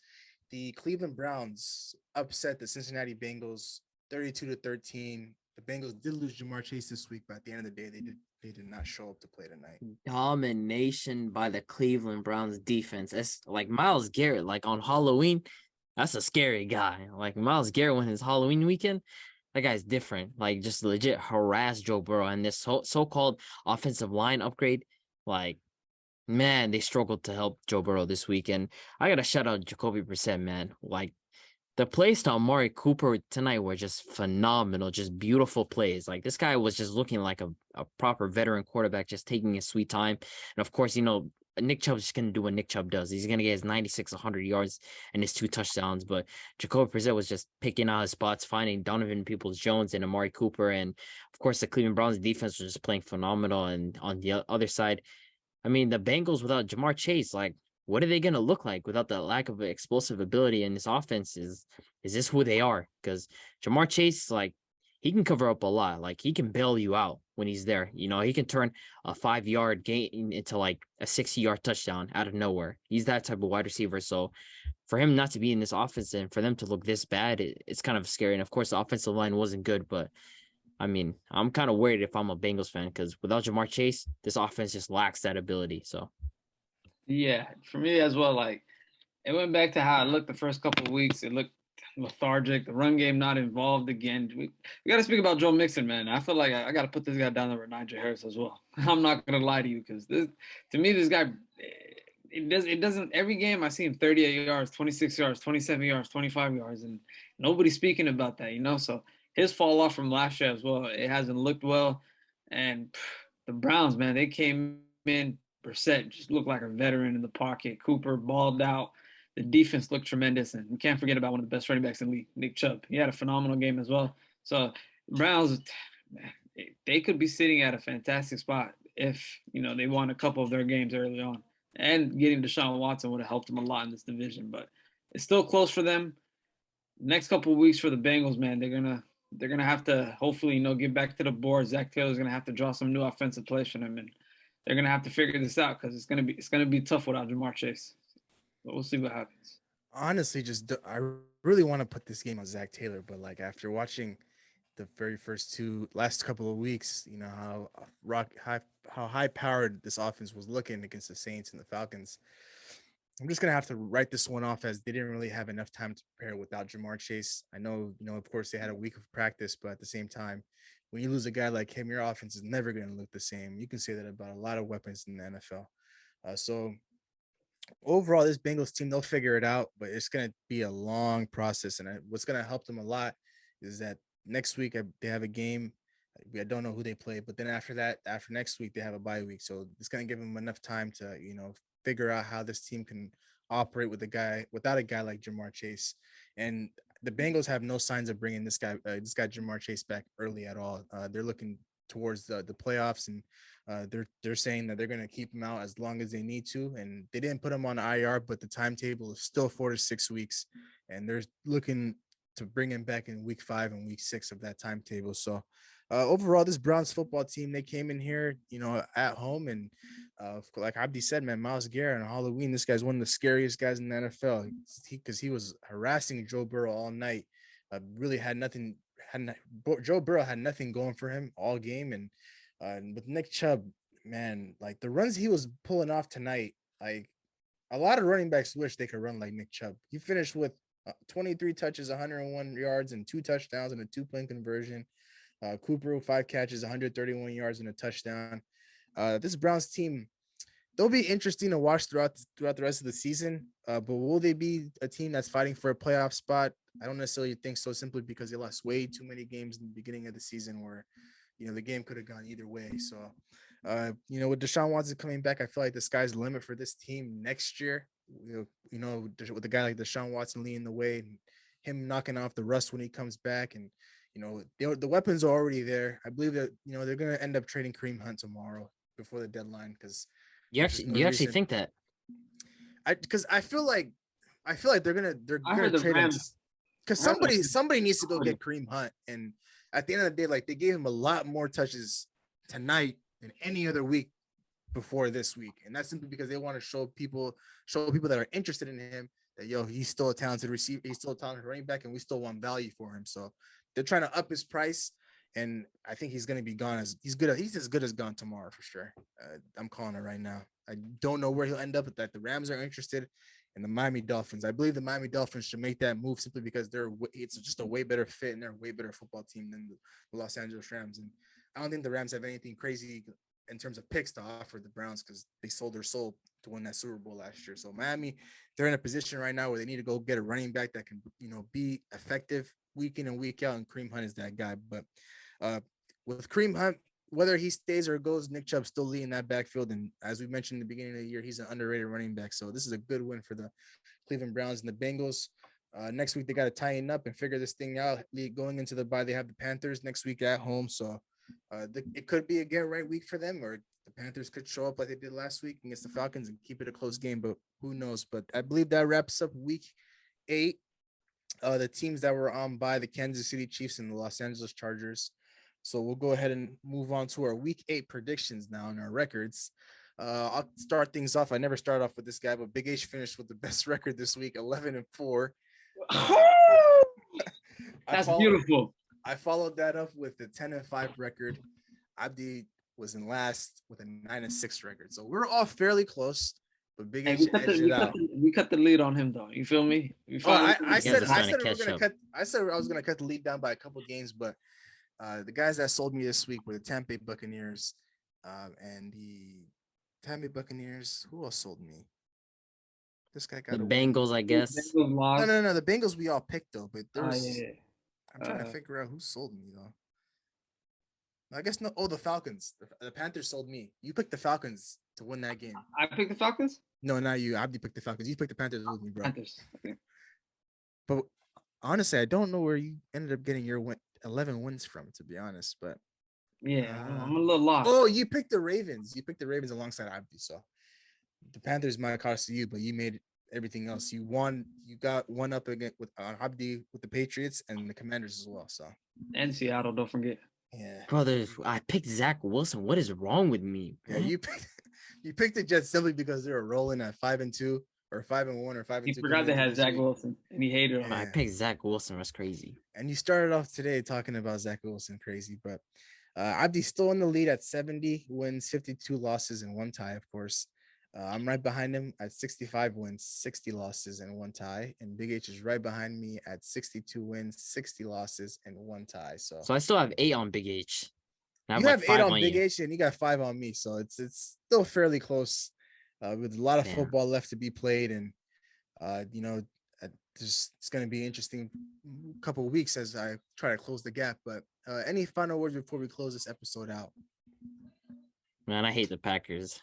The Cleveland Browns upset the Cincinnati Bengals 32-13. The Bengals did lose Jamar Chase this week, but at the end of the day, they did not show up to play tonight. Domination by the Cleveland Browns defense. It's like Myles Garrett, like on Halloween, that's a scary guy. Like Myles Garrett when his Halloween weekend, that guy's different. Like just legit harass Joe Burrow and this so-called offensive line upgrade. Like, man, they struggled to help Joe Burrow this weekend. I gotta shout out Jacoby Brissett, man. Like the plays to Amari Cooper tonight were just phenomenal, just beautiful plays. Like this guy was just looking like a proper veteran quarterback, just taking his sweet time. And of course, Nick Chubb's just going to do what Nick Chubb does. He's going to get his 96, 100 yards and his 2 touchdowns. But Jacoby Brissett was just picking out his spots, finding Donovan Peoples-Jones and Amari Cooper. And of course, the Cleveland Browns defense was just playing phenomenal. And on the other side, I mean, the Bengals without Jamar Chase, like, what are they going to look like without the lack of explosive ability in this offense? Is this who they are? Because Jamar Chase, like, he can cover up a lot. Like, he can bail you out when he's there. He can turn a 5-yard gain into like a 60-yard touchdown out of nowhere. He's that type of wide receiver. So for him not to be in this offense and for them to look this bad, it's kind of scary. And of course, the offensive line wasn't good, but I mean, I'm kind of worried if I'm a Bengals fan because without Jamar Chase, this offense just lacks that ability. So. Yeah, for me as well. Like it went back to how it looked the first couple of weeks. It looked lethargic. The run game not involved again. We got to speak about Joe Mixon, man. I feel like I got to put this guy down there with Najee Harris as well. I'm not gonna lie to you because this guy, it doesn't. Every game I see him 38 yards, 26 yards, 27 yards, 25 yards, and nobody's speaking about that. So his fall off from last year as well. It hasn't looked well, and the Browns, man, they came in. Brissett just looked like a veteran in the pocket. Cooper balled out. The defense looked tremendous. And we can't forget about one of the best running backs in the league, Nick Chubb. He had a phenomenal game as well. So Browns, they could be sitting at a fantastic spot if, they won a couple of their games early on. And getting Deshaun Watson would have helped them a lot in this division. But it's still close for them. Next couple of weeks for the Bengals, man, they're gonna have to hopefully, get back to the board. Zach Taylor's gonna have to draw some new offensive plays for them. And they're gonna have to figure this out because it's gonna be tough without Jamar Chase. But we'll see what happens. Honestly, I really want to put this game on Zach Taylor, but like after watching the very first last couple of weeks, how high powered this offense was looking against the Saints and the Falcons. I'm just gonna have to write this one off as they didn't really have enough time to prepare without Jamar Chase. I know, of course they had a week of practice, but at the same time, when you lose a guy like him, your offense is never going to look the same. You can say that about a lot of weapons in the NFL. So overall, this Bengals team, they'll figure it out, but it's going to be a long process. And what's going to help them a lot is that next week they have a game. I don't know who they play, but then after next week, they have a bye week. So it's going to give them enough time to, figure out how this team can operate without a guy like Jamar Chase. And the Bengals have no signs of bringing this guy Jamar Chase back early at all. They're looking towards the playoffs, and they're saying that they're going to keep him out as long as they need to. And they didn't put him on IR, but the timetable is still 4 to 6 weeks, and they're looking to bring him back in week 5 and week 6 of that timetable. So overall, this Browns football team, they came in here, at home, and like Abdi said, man, Myles Garrett on Halloween, this guy's one of the scariest guys in the NFL because he was harassing Joe Burrow all night. Really Joe Burrow had nothing going for him all game, and with Nick Chubb, man, like the runs he was pulling off tonight, like a lot of running backs wish they could run like Nick Chubb. He finished with 23 touches, 101 yards, and 2 touchdowns and a 2-point conversion. Cooper, 5 catches, 131 yards and a touchdown. This Browns team, they'll be interesting to watch throughout the rest of the season. But will they be a team that's fighting for a playoff spot? I don't necessarily think so, simply because they lost way too many games in the beginning of the season where, the game could have gone either way. So, with Deshaun Watson coming back, I feel like the sky's the limit for this team next year. With a guy like Deshaun Watson leading the way and him knocking off the rust when he comes back, and the weapons are already there. I believe that they're going to end up trading Kareem Hunt tomorrow before the deadline because You actually think that? I feel like they're gonna heard trade him Rams- because somebody needs to go get Kareem Hunt, and at the end of the day, like they gave him a lot more touches tonight than any other week before this week, and that's simply because they want to show people that are interested in him that he's still a talented receiver, he's still a talented running back, and we still want value for him. So they're trying to up his price, and I think he's going to be gone he's as good as gone tomorrow for sure. I'm calling it right now. I don't know where he'll end up, but that the Rams are interested in the Miami Dolphins. I believe the Miami Dolphins should make that move simply because it's just a way better fit and they're a way better football team than the Los Angeles Rams. And I don't think the Rams have anything crazy in terms of picks to offer the Browns because they sold their soul to win that Super Bowl last year. So Miami, they're in a position right now where they need to go get a running back that can, be effective week in and week out. And Kareem Hunt is that guy. But with Kareem Hunt, whether he stays or goes, Nick Chubb still leading that backfield. And as we mentioned in the beginning of the year, he's an underrated running back. So this is a good win for the Cleveland Browns and the Bengals. Next week, they got to tighten up and figure this thing out. Going into the bye, they have the Panthers next week at home. So it could be a get-right week for them, or the Panthers could show up like they did last week against the Falcons and keep it a close game, but who knows? But I believe that wraps up week 8. The teams that were on by the Kansas City Chiefs and the Los Angeles Chargers. So we'll go ahead and move on to our week 8 predictions now and our records. I'll start things off. I never start off with this guy, but Big H finished with the best record this week, 11-4. That's beautiful. I followed that up with the 10-5 record. Abdi was in last with a 9-6 record. So we're all fairly close, but Big H edged it out. We cut the lead on him, though. You feel me? I said guys are I trying to catch up. was gonna cut the lead down by a couple games, but the guys that sold me this week were the Tampa Bay Buccaneers, and the Tampa Bay Buccaneers. Who else sold me? This guy got The Bengals, I guess. No. The Bengals we all picked though, but there's. Yeah. I'm trying to figure out who sold me though. I guess no. Oh, the Falcons. The Panthers sold me. You picked the Falcons to win that game. I picked the Falcons? No, not you. Abdi picked the Falcons. You picked the Panthers with me, bro. Panthers. Okay. But honestly, I don't know where you ended up getting your 11 wins from, to be honest. But yeah, I'm a little lost. Oh, you picked the Ravens. You picked the Ravens alongside Abdi. So the Panthers might cost you, but you made everything else. You won. You got one up again with Abdi with the Patriots and the Commanders as well. So and Seattle, don't forget. Yeah, Brother, I picked Zach Wilson. What is wrong with me? yeah. You picked the Jets simply because they were rolling at 5-2 or 5-1 or 5-2. He forgot they had Zach Wilson and he hated him. I picked Zach Wilson. That's crazy. And you started off today talking about Zach Wilson, crazy, but Abdi's still in the lead at 70 wins, 52 losses, and 1 tie, of course. I'm right behind him at 65 wins, 60 losses, and 1 tie. And Big H is right behind me at 62 wins, 60 losses, and 1 tie. So I still have 8 on Big H. I you have 8 on Big you. H, and you got 5 on me. So it's still fairly close with a lot of football left to be played. And, it's going to be an interesting couple of weeks as I try to close the gap. But any final words before we close this episode out? Man, I hate the Packers.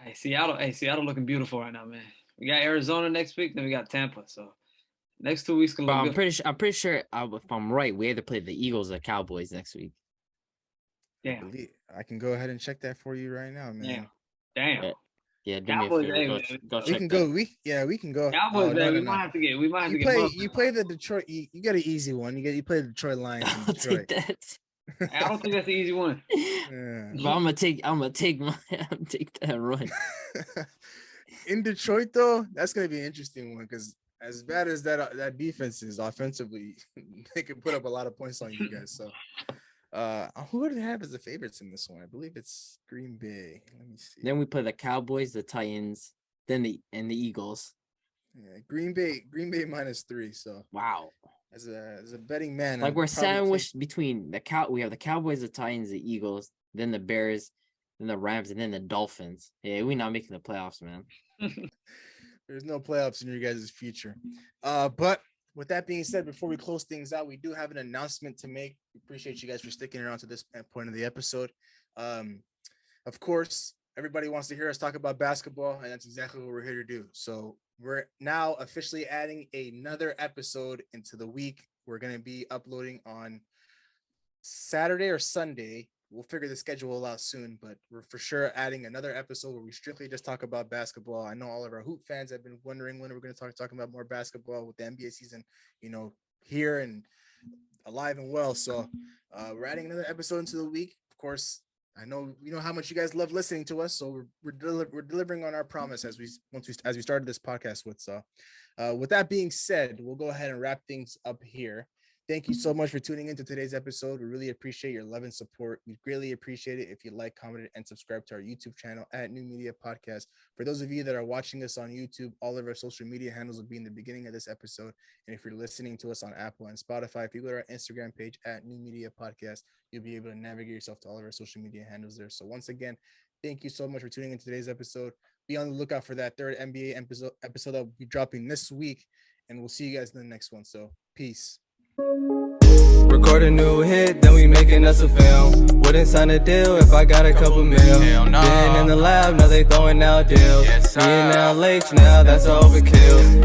Hey, Seattle looking beautiful right now, man. We got Arizona next week, then we got Tampa. So next 2 weeks can look good. I'm pretty sure if I'm right, we have to play the Eagles or Cowboys next week. Damn. I can go ahead and check that for you right now, man. Damn. Yeah, do Cowboys, me a favor. Go We check can that. go. We can go. Cowboys, no. might have to get. We might have to get. You play the Detroit. You got an easy one. You play the Detroit Lions. In I'll Detroit. take that. I don't think that's the easy one. Yeah. But I'm gonna take that run. In Detroit, though, that's gonna be an interesting one because as bad as that defense is offensively, they can put up a lot of points on you guys. So Who do they have as the favorites in this one? I believe it's Green Bay. Let me see. Then we play the Cowboys, the Titans, then the Eagles. Yeah, Green Bay -3. So Wow. as a betting man, Like I'd we're probably sandwiched between we have the Cowboys, the Titans, the Eagles, then the Bears, then the Rams, and then the Dolphins. Yeah, we're not making the playoffs, man. There's no playoffs in your guys' future. But with that being said, before we close things out, we do have an announcement to make. We appreciate you guys for sticking around to this point of the episode. Of course, everybody wants to hear us talk about basketball, and that's exactly what we're here to do. So we're now officially adding another episode into the week. We're going to be uploading on Saturday or Sunday. We'll figure the schedule out soon, but we're for sure adding another episode where we strictly just talk about basketball. I know all of our Hoop fans have been wondering when we're going to talking about more basketball with the NBA season, here and alive and well. So we're adding another episode into the week. Of course, I know how much you guys love listening to us, so we're delivering on our promise as we started this podcast with. So with that being said, we'll go ahead and wrap things up here. Thank you so much for tuning into today's episode. We really appreciate your love and support. We greatly appreciate it if you like, comment, and subscribe to our YouTube channel at New Media Podcast. For those of you that are watching us on YouTube, all of our social media handles will be in the beginning of this episode. And if you're listening to us on Apple and Spotify, if you go to our Instagram page at New Media Podcast, you'll be able to navigate yourself to all of our social media handles there. So once again, thank you so much for tuning into today's episode. Be on the lookout for that third NBA episode that will be dropping this week. And we'll see you guys in the next one. So peace. Record a new hit, then we making us a film. Wouldn't sign a deal if I got a couple mil. Been in the lab, now they throwing out deals. Me and now Lakes, now that's overkill.